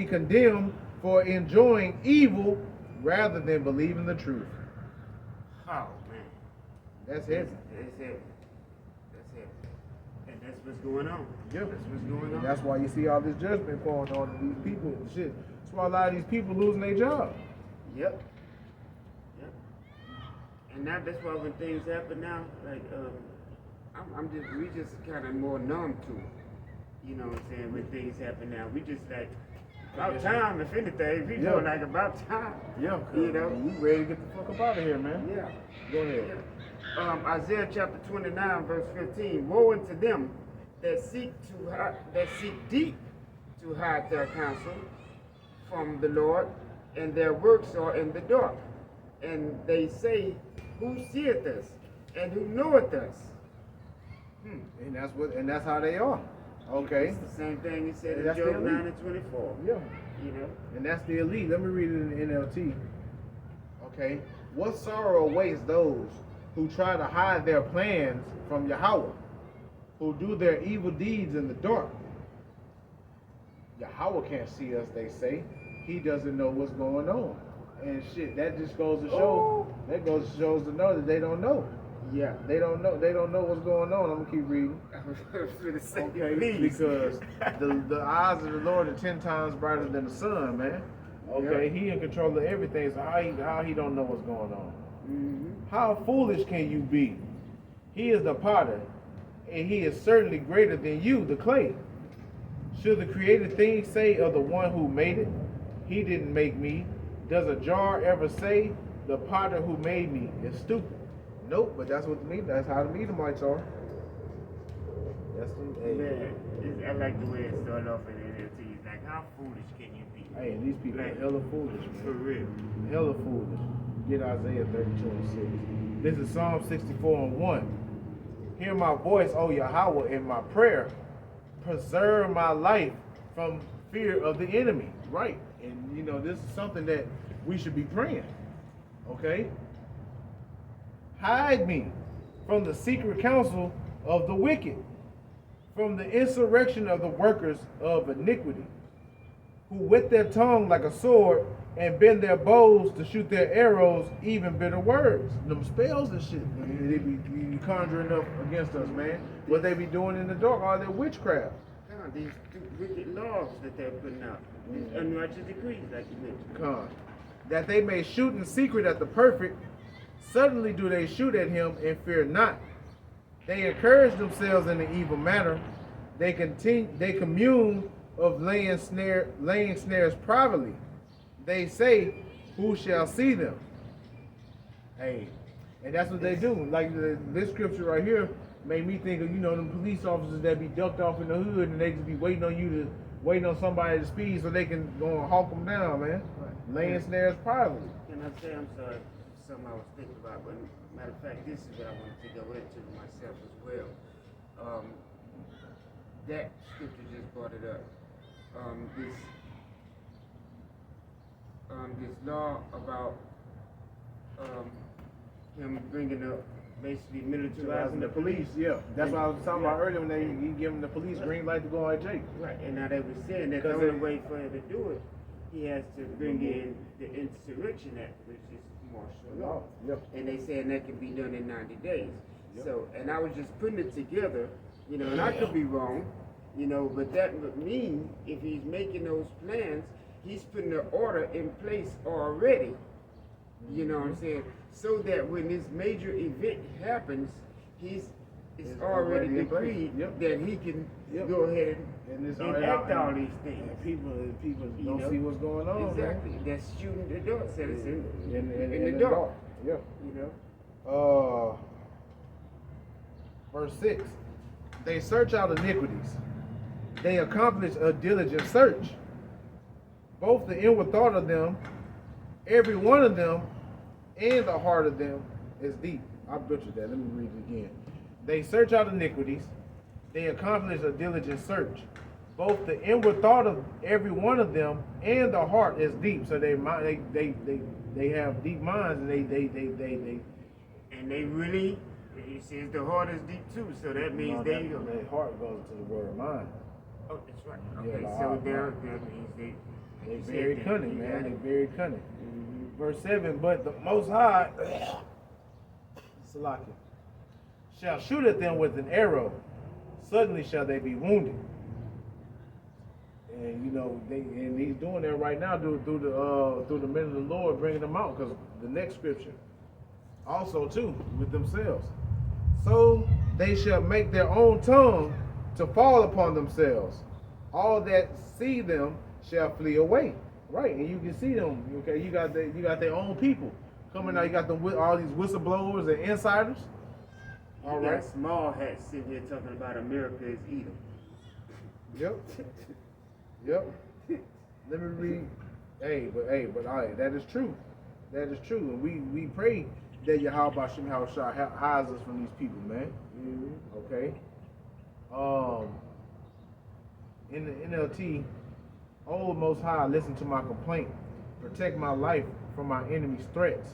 condemned for enjoying evil rather than believing the truth. Oh man, That's it. That's it. That's it. And that's what's going on. Yep. That's what's going on. And that's why you see all this judgment going on to these people and shit. That's why a lot of these people losing their job. Yep. Yep. And now that's why when things happen now, like we just kind of more numb to it. You know what I'm saying? When things happen now, we just like about time. If anything, we feel like about time. Yeah, You know? you ready to get the fuck up out of here, man. Yeah. Go ahead. Isaiah chapter 29, verse 15. Woe unto them that seek deep to hide their counsel from the Lord, and their works are in the dark. And they say, who seeth us, and who knoweth us? And that's how they are. Okay. It's the same thing he said in That's Job the 9 elite. and 24. Yeah. You know? And that's the elite. Let me read it in the NLT. Okay. What sorrow awaits those who try to hide their plans from Yahweh, who do their evil deeds in the dark. Yahweh can't see us, they say. He doesn't know what's going on. And shit, that just goes to show, shows to know that they don't know. Yeah. They don't know what's going on. I'm gonna keep reading. I was gonna say, Okay, please. because the eyes of the Lord are 10 times brighter than the sun, man. Okay, He in control of everything. So how he don't know what's going on? Mm-hmm. How foolish can you be? He is the potter, and he is certainly greater than you, the clay. Should the created thing say of the one who made it, he didn't make me? Does a jar ever say, the potter who made me is stupid? Nope, but that's how the Edomites are. That's the, Man, I like the way it started off in NLT. It's like, how foolish can you be? hey, these people are hella foolish, man. For real. Hella foolish. Get Isaiah 32 and 6. This is Psalm 64 and 1. Hear my voice, O Yahweh, in my prayer. Preserve my life from fear of the enemy. Right. And, this is something that we should be praying. Okay? Hide me from the secret counsel of the wicked, from the insurrection of the workers of iniquity, who whet their tongue like a sword and bend their bows to shoot their arrows, even bitter words. Them spells and shit they be conjuring up against us, man. What they be doing in the dark, all their witchcraft. God, these wicked laws that they're putting out, these unrighteous decrees, like you mentioned. Con. That they may shoot in secret at the perfect, suddenly do they shoot at him and fear not. They encourage themselves in the evil manner. They commune of laying snares privately. They say, who shall see them? Hey, and that's what they do. Like this scripture right here made me think of, them police officers that be ducked off in the hood and they just be waiting on somebody to speed so they can go and hawk them down, man. Right. Laying snares privately. Can I say, I'm sorry, something I was thinking about, but matter of fact, this is what I wanted to go into myself as well. That scripture just brought it up. This law about him bringing up basically militarizing the police. Yeah, that's what I was talking about earlier when he giving the police green light to go on Jake. Right, and now they were saying that the only way for him to do it, he has to bring in the Insurrection Act, which is martial law. Yep. And they saying that can be done in 90 days. Yep. So, and I was just putting it together, and I could be wrong, but that would mean if he's making those plans, he's putting the order in place already. You know what I'm saying? So that when this major event happens, it's already decreed that he can go ahead and enact all these things. And people don't see what's going on. Exactly. Man. That's shooting the dark citizen In the dark. Yeah. Verse 6. They search out iniquities. They accomplish a diligent search. Both the inward thought of them, every one of them, and the heart of them is deep. I butchered that. Let me read it again. They search out iniquities. They accomplish a diligent search. Both the inward thought of every one of them and the heart is deep. So they have deep minds, and And they really, it says the heart is deep too, so that means Their heart goes to the word of mind. Oh, that's right. Yeah, Okay, the so heart, there, mind. that means they They you said very that. cunning, You man. got They it. very cunning. Mhm. Verse 7, but the Most High Salaki, shall shoot at them with an arrow. Suddenly shall they be wounded. And you know, and he's doing that right now through the men of the Lord, bringing them out. Because the next scripture, also too, with themselves. So they shall make their own tongue to fall upon themselves. All that see them shall flee away. Right, and you can see them. Okay, you got their own people coming out. You got all these whistleblowers and insiders. All You right. got small hats sitting here talking about America is Edom. Yep. Yep. Let me read. But all right, that is true. That is true, and we pray that Yahweh Bashem Shah hides us from these people, man. Mm-hmm. Okay. In the NLT, oh Most High, listen to my complaint. Protect my life from my enemies' threats.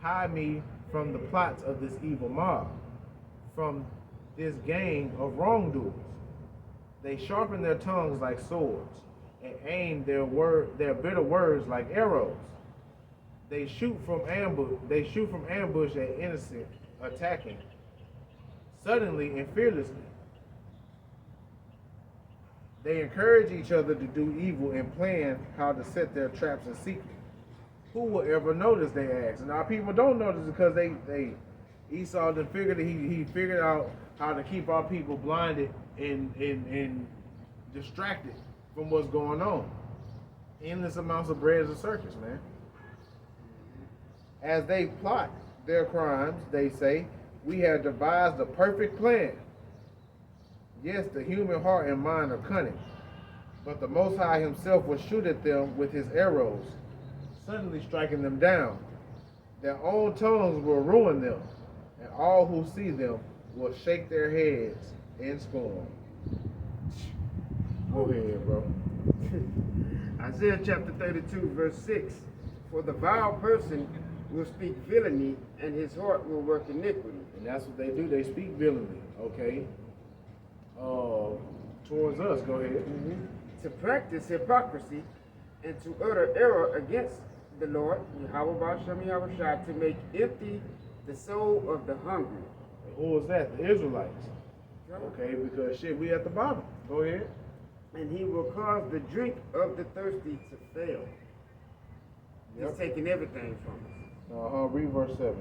Hide me from the plots of this evil mob, from this gang of wrongdoers. They sharpen their tongues like swords, and aim their bitter words like arrows. They shoot from ambush at innocent, attacking suddenly and fearlessly. They encourage each other to do evil and plan how to set their traps in secret. Who will ever notice, they ask? And our people don't notice because Esau done figured he figured out how to keep our people blinded and distracted from what's going on. Endless amounts of bread is a circus, man. As they plot their crimes, they say, we have devised a perfect plan. Yes, the human heart and mind are cunning, but the Most High himself will shoot at them with his arrows, suddenly striking them down. Their own tongues will ruin them, and all who see them will shake their heads in scorn. Go ahead, bro. Isaiah chapter 32, verse 6. For the vile person will speak villainy, and his heart will work iniquity. And that's what they do. They speak villainy, okay? Towards us, go ahead. To practice hypocrisy and to utter error against the Lord, Yahweh Bashem Yahweh Shai, to make empty the soul of the hungry. Who was that? The Israelites. Okay, because shit, we at the bottom. Go ahead. And he will cause the drink of the thirsty to fail. He's Yep. taking everything from us. Read verse 7.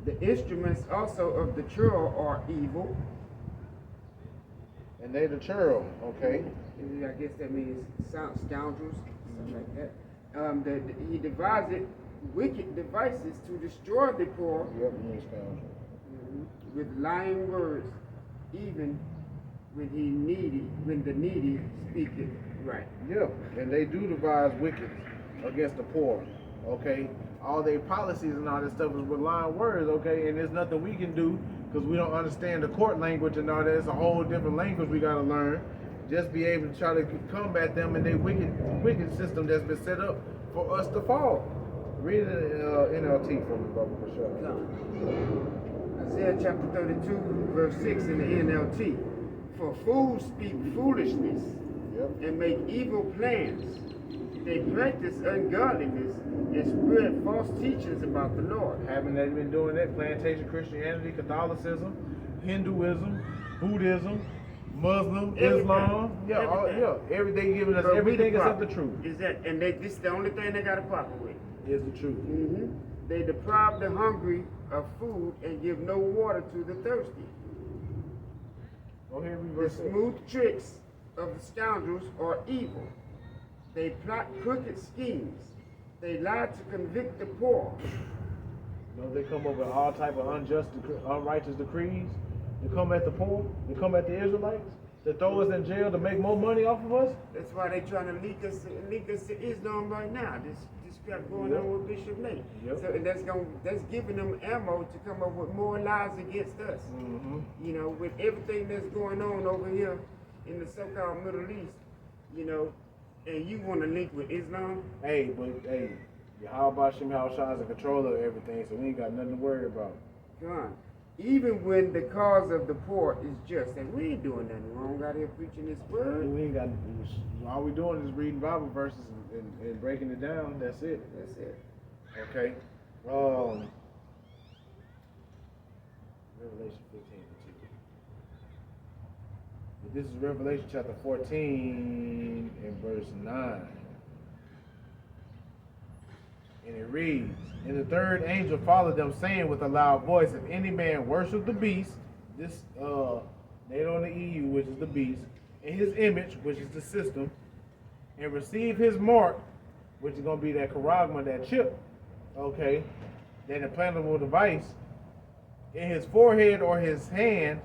The instruments also of the churl are evil. And they the churl, okay? I guess that means scoundrels, something like that. He devised wicked devices to destroy the poor Yep, means scoundrel. with lying words, even when the needy speaketh right. Yeah, and they do devise wickedness against the poor, okay? All their policies and all this stuff is with lying words, okay? And there's nothing we can do because we don't understand the court language and all that. It's a whole different language we got to learn. Just be able to try to combat them and their wicked system that's been set up for us to fall. Read the NLT from me, brother, for sure. Isaiah chapter 32, verse 6 in the NLT. For fools speak foolishness Yep. and make evil plans. They practice ungodliness and spread false teachings about the Lord. Haven't they been doing that? Plantation Christianity, Catholicism, Hinduism, Buddhism, Muslim, Islam. Every day giving us But we everything the except the problem truth. is that, and this is the only thing they got a problem with. Is the truth. They deprive the hungry of food and give no water to the thirsty. Go ahead, read The verse 6. smooth tricks of the scoundrels are evil. They plot crooked schemes. They lie to convict the poor. You know, they come up with all type of unrighteous decrees to come at the poor, to come at the Israelites, to throw us in jail, to make more money off of us. That's why they trying to link us to Islam right now. This crap going on with Bishop Nate. Yep. So and that's giving them ammo to come up with more lies against us. You know, with everything that's going on over here in the so-called Middle East, you know, and you want to link with Islam? Hey, Yahweh Bashem Shai is in control of everything, so we ain't got nothing to worry about. God. Even when the cause of the poor is just, and we ain't doing nothing wrong out here preaching this word. We ain't got. All we doing is reading Bible verses and breaking it down. That's it. That's it. Okay. Revelation 15 and 2. But this is Revelation chapter 14 and verse 9. And it reads, "And the third angel followed them, saying with a loud voice, If any man worship the beast," this made on the EU, which is the beast, "and his image," which is the system, "and receive his mark," which is going to be that charagma, that chip, okay, that implantable device, "in his forehead or his hand,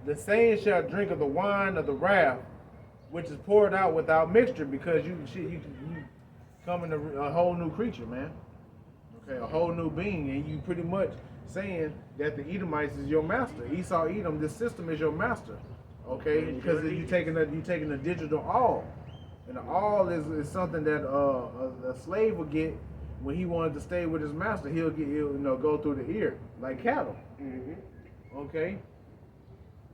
the same shall drink of the wine of the wrath, which is poured out without mixture," because you coming a whole new creature, man. Okay, a whole new being, and you pretty much saying that the Edomites is your master. Esau, Edom, this system is your master. Okay, because you taking a digital awl, and the awl is something that a slave would get when he wanted to stay with his master. He'll go through the ear like cattle. Mm-hmm. Okay.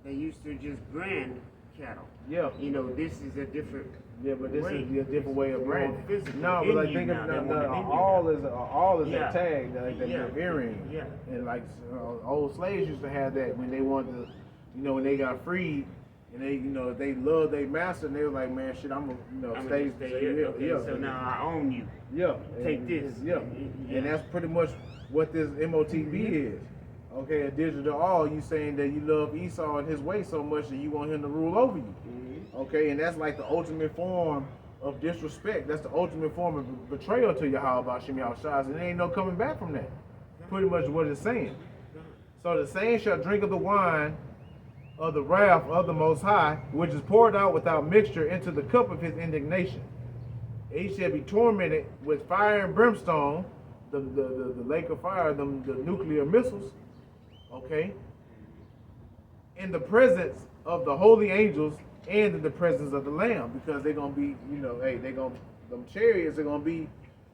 They used to just brand cattle. Yeah. This is a different. Yeah, but this is a different way of branding. Physical. No, but like think of all is a tag, like that earring. Yeah. And like old slaves used to have that when they wanted to, when they got freed, and they loved their master, and they were like, man, shit, I'm gonna stay here. Okay, Yeah. so now I own you. Yeah. Take this. Yeah. And that's pretty much what this MOTB is. Okay, a digital all, you saying that you love Esau and his way so much that you want him to rule over you. Okay, and that's like the ultimate form of disrespect. That's the ultimate form of betrayal to Yahweh Shem Yahushua, and there ain't no coming back from that. Pretty much what it's saying. So the same shall drink of the wine of the wrath of the Most High, which is poured out without mixture into the cup of his indignation. He shall be tormented with fire and brimstone, the lake of fire, the nuclear missiles, okay, in the presence of the holy angels and in the presence of the Lamb, because they're gonna be, them chariots are gonna be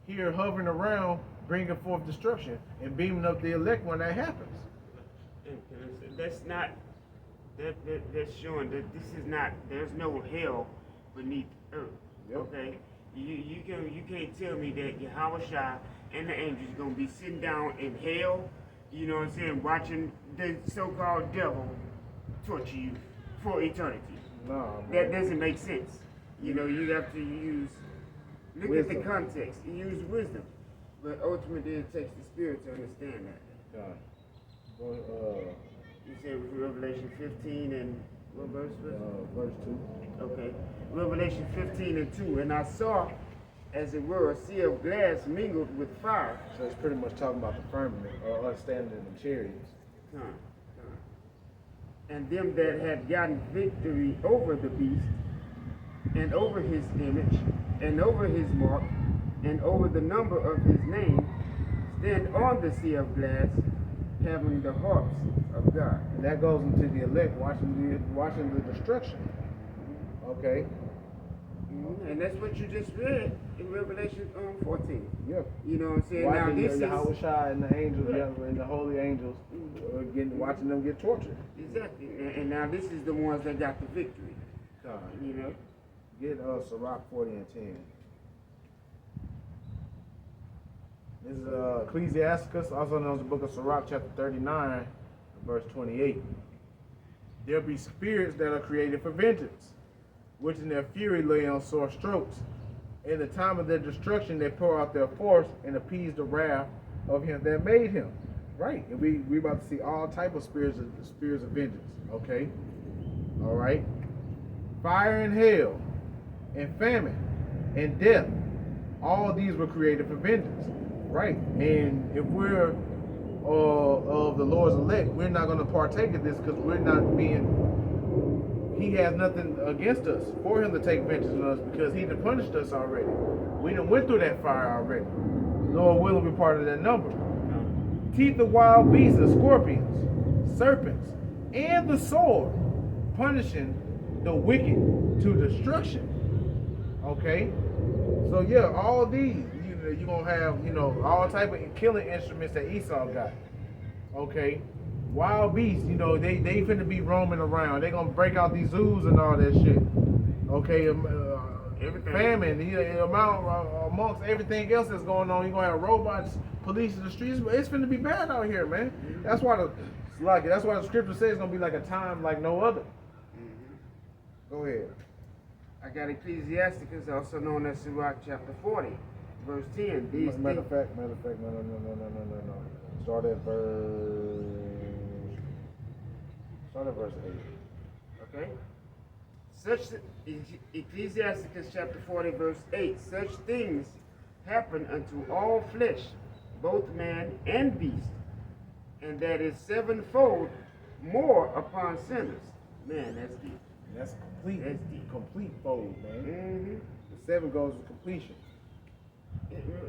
here hovering around, bringing forth destruction and beaming up the elect when that happens. That's not. That's showing that this is not. There's no hell beneath earth. Yep. Okay. You can't tell me that Yahushua and the angels gonna be sitting down in hell. You know what I'm saying? Watching the so-called devil torture you for eternity. No, That doesn't make sense. You have to look wisdom. at the context, use wisdom. But ultimately it takes the spirit to understand that. You said it was Revelation 15 and what verse was it? Verse 2. Okay. Revelation 15 and 2. And I saw, as it were, a sea of glass mingled with fire. So it's pretty much talking about the firmament, or us standing in the chariots. And them that had gotten victory over the beast, and over his image, and over his mark, and over the number of his name, stand on the sea of glass, having the harps of God. And that goes into the elect watching the destruction. Okay. And that's what you just read in Revelation 14. Yep. You know what I'm saying? Watching Now this is Yahushua and the angels, and the holy angels, watching them get tortured. exactly. And now this is the ones that got the victory. You know. Get Sirach 40 and 10. This is Ecclesiasticus, also known as the book of Sirach, chapter 39, verse 28. There be spirits that are created for vengeance, which in their fury lay on sore strokes. In the time of their destruction, they pour out their force and appease the wrath of him that made him. Right, and we about to see all type of spirits of vengeance. Okay, all right. Fire and hail, and famine, and death. All these were created for vengeance. Right, and if we're of the Lord's elect, we're not going to partake of this because we're not being. He has nothing against us for him to take vengeance on us because he done punished us already. We done went through that fire already. Lord willing be part of that number. Teeth of wild beasts and scorpions, serpents, and the sword, punishing the wicked to destruction. Okay, so yeah, all these you're gonna have all type of killing instruments that Esau got. Okay, wild beasts. You know, they finna be roaming around. They gonna break out these zoos and all that shit. Okay, Everything. famine, amongst everything else that's going on, you're gonna have robots policing the streets. It's finna be bad out here, man. That's why the scripture says it's gonna be like a time like no other. Go ahead. I got Ecclesiasticus, also known as Sirach chapter 40, verse 10. These Matter of things, fact, no. Start at verse 8. okay? Ecclesiasticus chapter 40, verse 8. Such things happen unto all flesh, both man and beast, and that is sevenfold more upon sinners. Man, that's deep. That's complete. That's deep. Complete fold, man. Mm-hmm. The 7 goes to completion.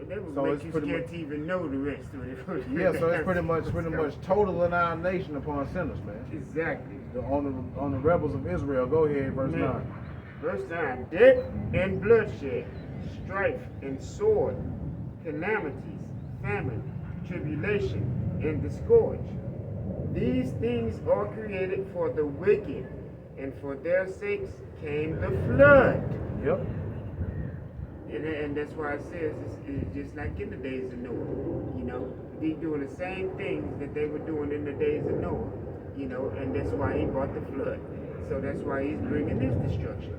That would So make it's you pretty scared much- to even know the rest of it. Yeah, so it's pretty much total annihilation upon sinners, man. Exactly. On the rebels of Israel. Go ahead, verse Man. 9. Verse 9, death and bloodshed, strife and sword, calamities, famine, tribulation, and the scourge. These things are created for the wicked, and for their sakes came the flood. Yep. And that's why it says it's just like in the days of Noah. You know, they doing the same things that they were doing in the days of Noah. You know, and that's why he brought the flood. So that's why he's bringing this destruction.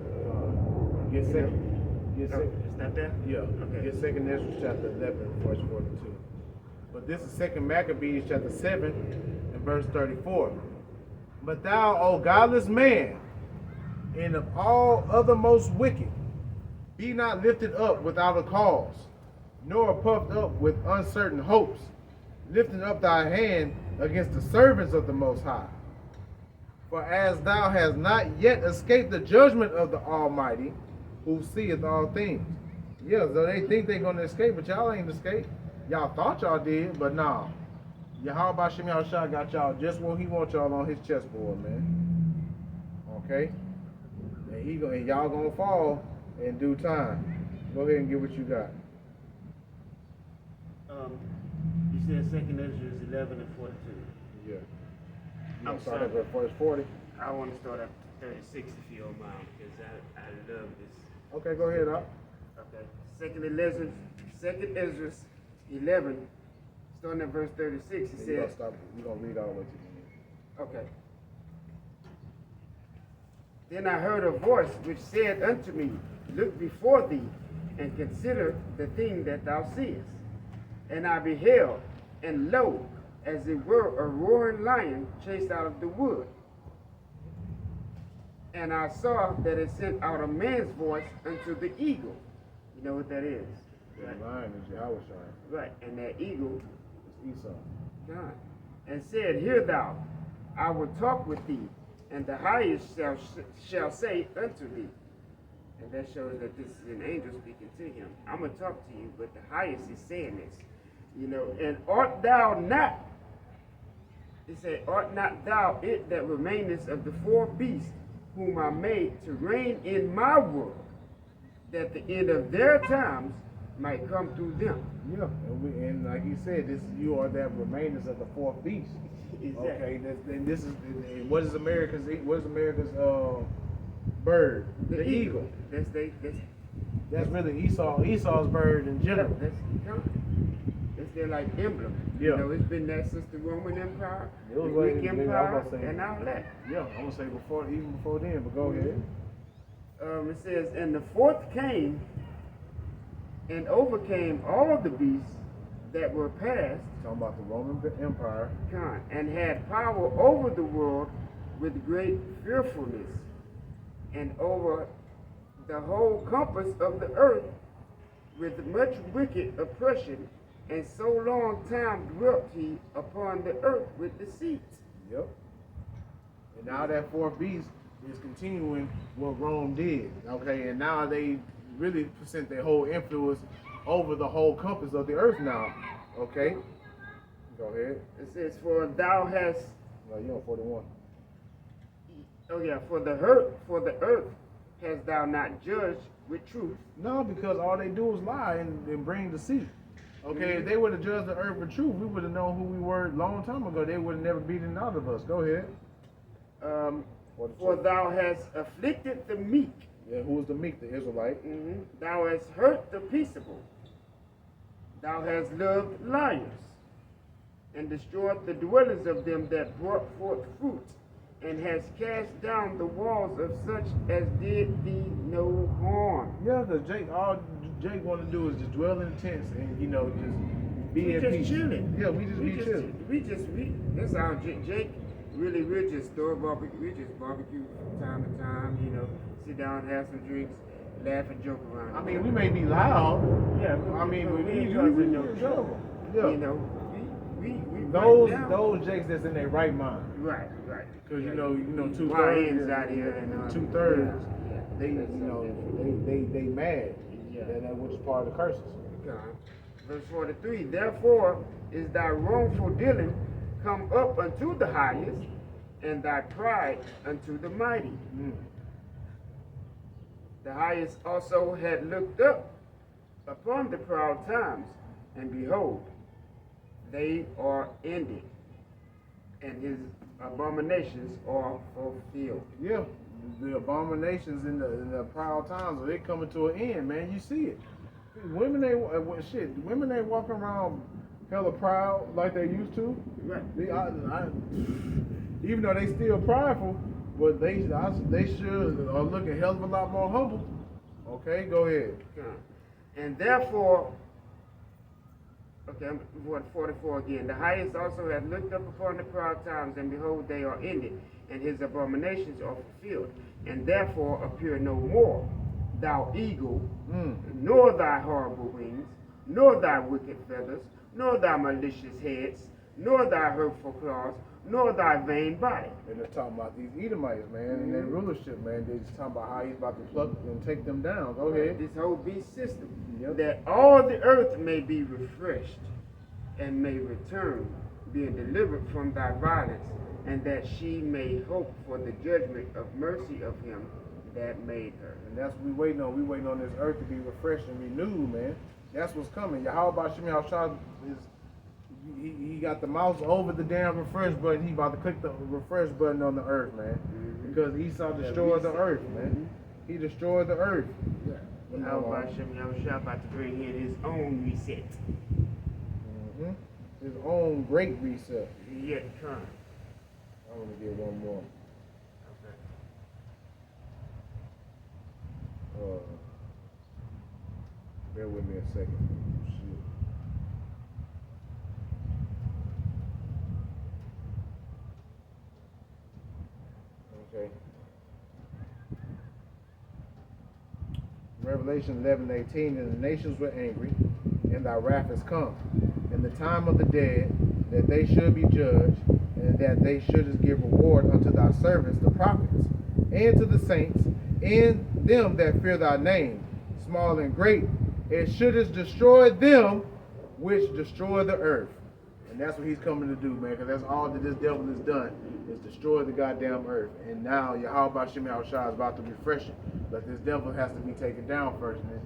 Get You second. know? Get Oh, second. it's not there? Yeah. Okay. Get second Ezra chapter 11, verse 42. But this is second Maccabees chapter 7 and verse 34. But thou, O godless man, and of all other most wicked, be not lifted up without a cause, nor puffed up with uncertain hopes, lifting up thy hand against the servants of the Most High. For as thou hast not yet escaped the judgment of the Almighty, who seeth all things. Yeah, so they think they're going to escape, but y'all ain't escaped. Y'all thought y'all did, but nah. Yahweh Shem Yahushua got y'all just what he wants y'all on his chessboard, man. Okay? And y'all gonna fall in due time. Go ahead and get what you got. You said second Ezra is 11 and 42. Yeah. You I'm gonna start sorry. at verse 40? I want to start at 36 if you don't mind, because I love this. Okay, go ahead, Up. Okay. Second Ezra 11, starting at verse 36, it You're gonna says, stop. You're gonna read all the way to the end. okay. Then I heard a voice which said unto me, look before thee, and consider the thing that thou seest. And I beheld, and lo, as it were a roaring lion chased out of the wood. And I saw that it sent out a man's voice unto the eagle. You know what that is? The lion is Yahweh Shai. Right, and that eagle, It's Esau. God, and said, hear thou, I will talk with thee, and the highest shall say unto thee. And that shows that this is an angel speaking to him. I'm going to talk to you, but the highest is saying this. You know, and art thou not, it said, art not thou it that remainest of the 4 beasts whom I made to reign in my world, that the end of their times might come through them. Yeah, and like he said, you are that remainders of the 4th beast. Exactly. Okay, and this is and what is America's bird? The eagle. That's really Esau's bird in general. That's their like emblem. Yeah. You know, it's been that since the Roman Empire, It the was Greek like- I was Empire, gonna say- and all that. Yeah, I'm gonna say even before then, but go ahead. It says, and the 4th came and overcame all the beasts that were past, Talking about the Roman Empire. and had power over the world with great fearfulness, and over the whole compass of the earth with much wicked oppression, and so long time dwelt he upon the earth with deceit. Yep. And now that 4th beast is continuing what Rome did. Okay, and now they really present their whole influence over the whole compass of the earth now. Okay. Go ahead. It says, for thou hast, No, you're on 41. oh yeah, for the earth hast thou not judged with truth. No, because all they do is lie and bring deceit. Okay, if they would have judged the earth with truth, we would have known who we were a long time ago. They would have never beaten out of us. Go ahead. For thou hast afflicted the meek. Yeah, who was the meek? The Israelite. Thou hast hurt the peaceable. Thou hast loved liars, and destroyed the dwellings of them that brought forth fruit, and hast cast down the walls of such as did thee no harm. Yeah, because all Jake want to do is just dwell in tents and just be at peace. Chilling. Yeah, we just be chilling. That's how Jake really, we just throw barbecue. We just barbecue from time to time. Sit down, have some drinks, laugh and joke around. I mean, we may be loud. Yeah, I mean, but we ain't in causing no trouble. trouble. Yeah. We Those Jakes that's in their right mind. Right. Because you know, Hands 2/3 out here and 2/3. Yeah. They mad. Yeah. That which is part of the curses. Verse 43, therefore is thy wrongful dealing come up unto the highest, and thy pride unto the mighty. The highest also had looked up upon the proud times, and behold, they are ended, and his abominations are fulfilled. Yeah, the abominations in the proud times, they coming to an end, man. You see it. Women ain't walking around hella proud like they used to. Right. Even though they still prideful, but they should are looking a hell of a lot more humble. Okay, go ahead. And therefore, I'm 44 again. The highest also hath looked up upon the proud times, and behold, they are ended, and his abominations are fulfilled. And therefore appear no more thou eagle, nor thy horrible wings, nor thy wicked feathers, nor thy malicious heads, nor thy hurtful claws, nor thy vain body. And they're talking about these Edomites, man, and their rulership, man. They're just talking about how he's about to pluck and take them down. Go ahead. This whole beast system, Yep. that all the earth may be refreshed, and may return, being delivered from thy violence, and that she may hope for the judgment of mercy of him that made her. And that's what we waiting on. We waiting on this earth to be refreshed and renewed, man. That's what's coming. Yahweh Shem Yahushua is he got the mouse over the damn refresh button. He about to click the refresh button on the earth, man. Because Esau destroyed the earth, man. He destroyed the earth. Yahweh Shem Yahushua about to bring in his own reset. His own great reset. Yet come. I want to get one more. Bear with me a second. Shit. Okay. Revelation 11:18, and the nations were angry, and thy wrath is come, and the time of the dead, that they should be judged, and that they shouldest give reward unto thy servants, the prophets, and to the saints, and them that fear thy name, small and great, and shouldest destroy them which destroy the earth. And that's what he's coming to do, man, because that's all that this devil has done, is destroy the goddamn earth. And now Yahweh Shem Yahushua is about to refresh it. But this devil has to be taken down first. And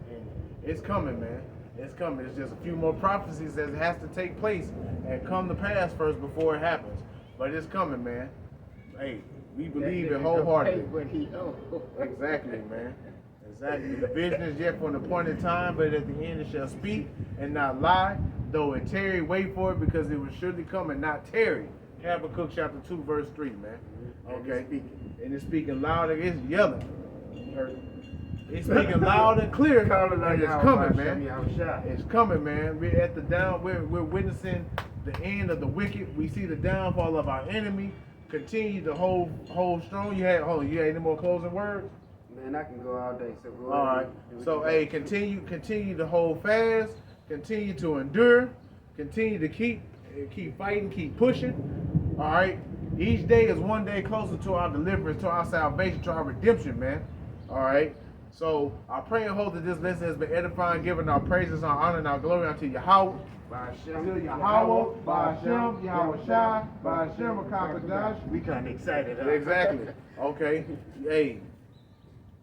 it's coming, man. It's coming. It's just a few more prophecies that has to take place and come to pass first before it happens. But it's coming, man. Hey, we believe it wholeheartedly. Exactly, man. Exactly. The vision is yet for an appointed time, but at the end it shall speak and not lie. Though it tarry, wait for it, because it will surely come and not tarry. Habakkuk chapter 2, verse 3, man. Okay. And it's speaking loud, it's yelling. It's speaking loud and clear. And it's coming, man. It's coming, man. We're at the down. We're witnessing the end of the wicked. We see the downfall of our enemy. Continue to hold strong. You had any more closing words? Man, I can go all day. So go all right. So hey, continue to hold fast. Continue to endure. Continue to keep fighting. Keep pushing. All right. Each day is one day closer to our deliverance, to our salvation, to our redemption, man. All right. So I pray and hope that this lesson has been edifying, giving our praises, our honor, and our glory unto Yahweh. By Hashem, Yahweh, by Hashem, Yahweh Shai, by Hashem, Akakadash. We kind of excited, huh? Exactly. Okay. Hey,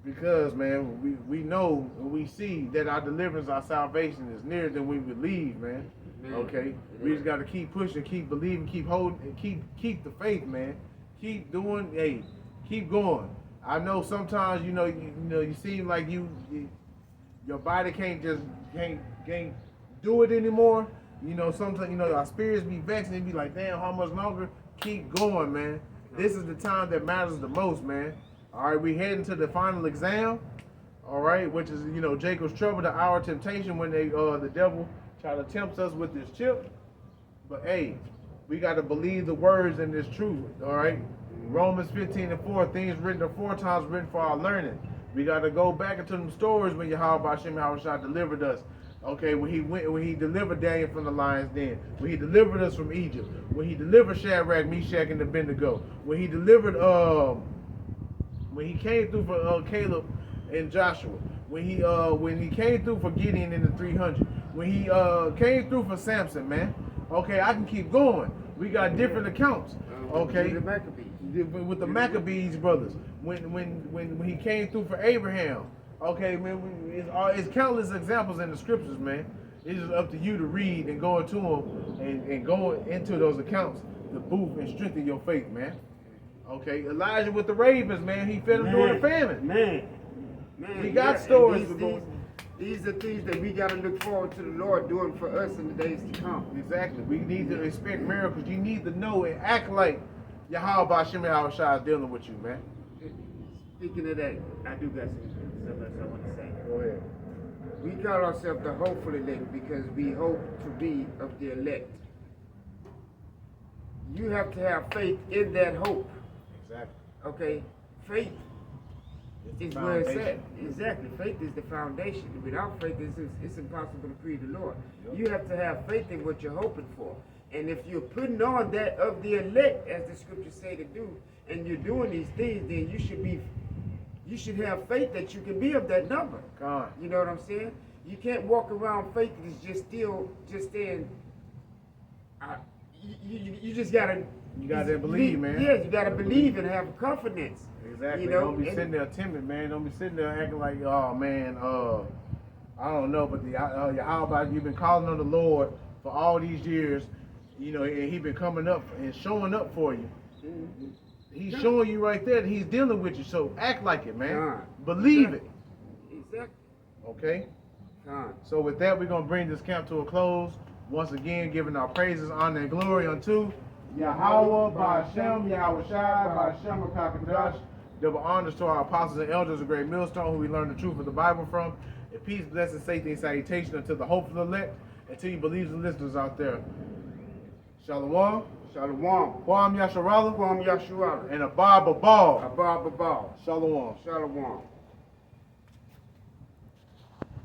Because, man, we know and we see that our deliverance, our salvation is nearer than we believe, man. Man, Okay? We just got to keep pushing, keep believing, keep holding, and keep the faith, man. Keep doing, hey, keep going. I know sometimes, you seem like your body can't do it anymore. Sometimes, our spirits be vexed and be like, damn, how much longer? Keep going, man. This is the time that matters the most, man. All right, we heading to the final exam. All right, which is, Jacob's trouble, the hour of temptation when the devil try to tempt us with this chip. But hey, we got to believe the words in this truth. All right, Romans 15:4, things written aforetime written for our learning. We got to go back into them stories when Yahweh Hashem Yahushua delivered us. Okay, when he delivered Daniel from the lion's den, when he delivered us from Egypt, when he delivered Shadrach, Meshach, and Abednego, when he delivered when he came through for Caleb and Joshua, when he came through for Gideon in the 300, when he came through for Samson, man. Okay, I can keep going. We got different accounts. Okay, The Maccabees. with the Maccabees brothers, when he came through for Abraham. Okay, man, it's countless examples in the scriptures, man. It's just up to you to read and go into them and go into those accounts to boost and strengthen your faith, man. Okay, Elijah with the ravens, man, he fed them during the famine. Man, We got yeah, stories. and these are things that we got to look forward to the Lord doing for us in the days to come. Exactly. We need to expect miracles. You need to know and act like Yahweh Hashem Yahushua is dealing with you, man. Speaking of that, I do got something else I want to say. Go ahead. We call ourselves the hopeful elect because we hope to be of the elect. You have to have faith in that hope. Exactly. Okay? Faith It's is the where it's at. foundation. Exactly. Faith is the foundation. Without faith, it's impossible to please the Lord. Yep. You have to have faith in what you're hoping for. And if you're putting on that of the elect, as the scriptures say to do, and you're doing these things, then you should have faith that you can be of that number. God. You know what I'm saying? You can't walk around faith that is just saying, you just gotta. You gotta believe, man. Yeah, you gotta believe and have confidence. Exactly. You know, Don't be sitting there timid, man. Don't be sitting there acting like, oh man, I don't know, but how about you've been calling on the Lord for all these years, and he been coming up and showing up for you. Mm-hmm. He's showing you right there that he's dealing with you. So act like it, man. God. Believe it. Exactly. Okay. God. So with that, we're gonna bring this camp to a close. Once again, giving our praises, honor, and glory unto Yahweh, Ba'ashem, Yahweh Shai, Ba'ashem, Kakadash. Double honors to our apostles and elders of Great Millstone, who we learned the truth of the Bible from. And peace, blessing, safety, and salutation unto the hopeful elect, and to you believers and listeners out there. Shalom, Shalom. Kwam Yasharala, Kwam Yashua. and Abba Babal. Abba Babal. Shalom. Shalom.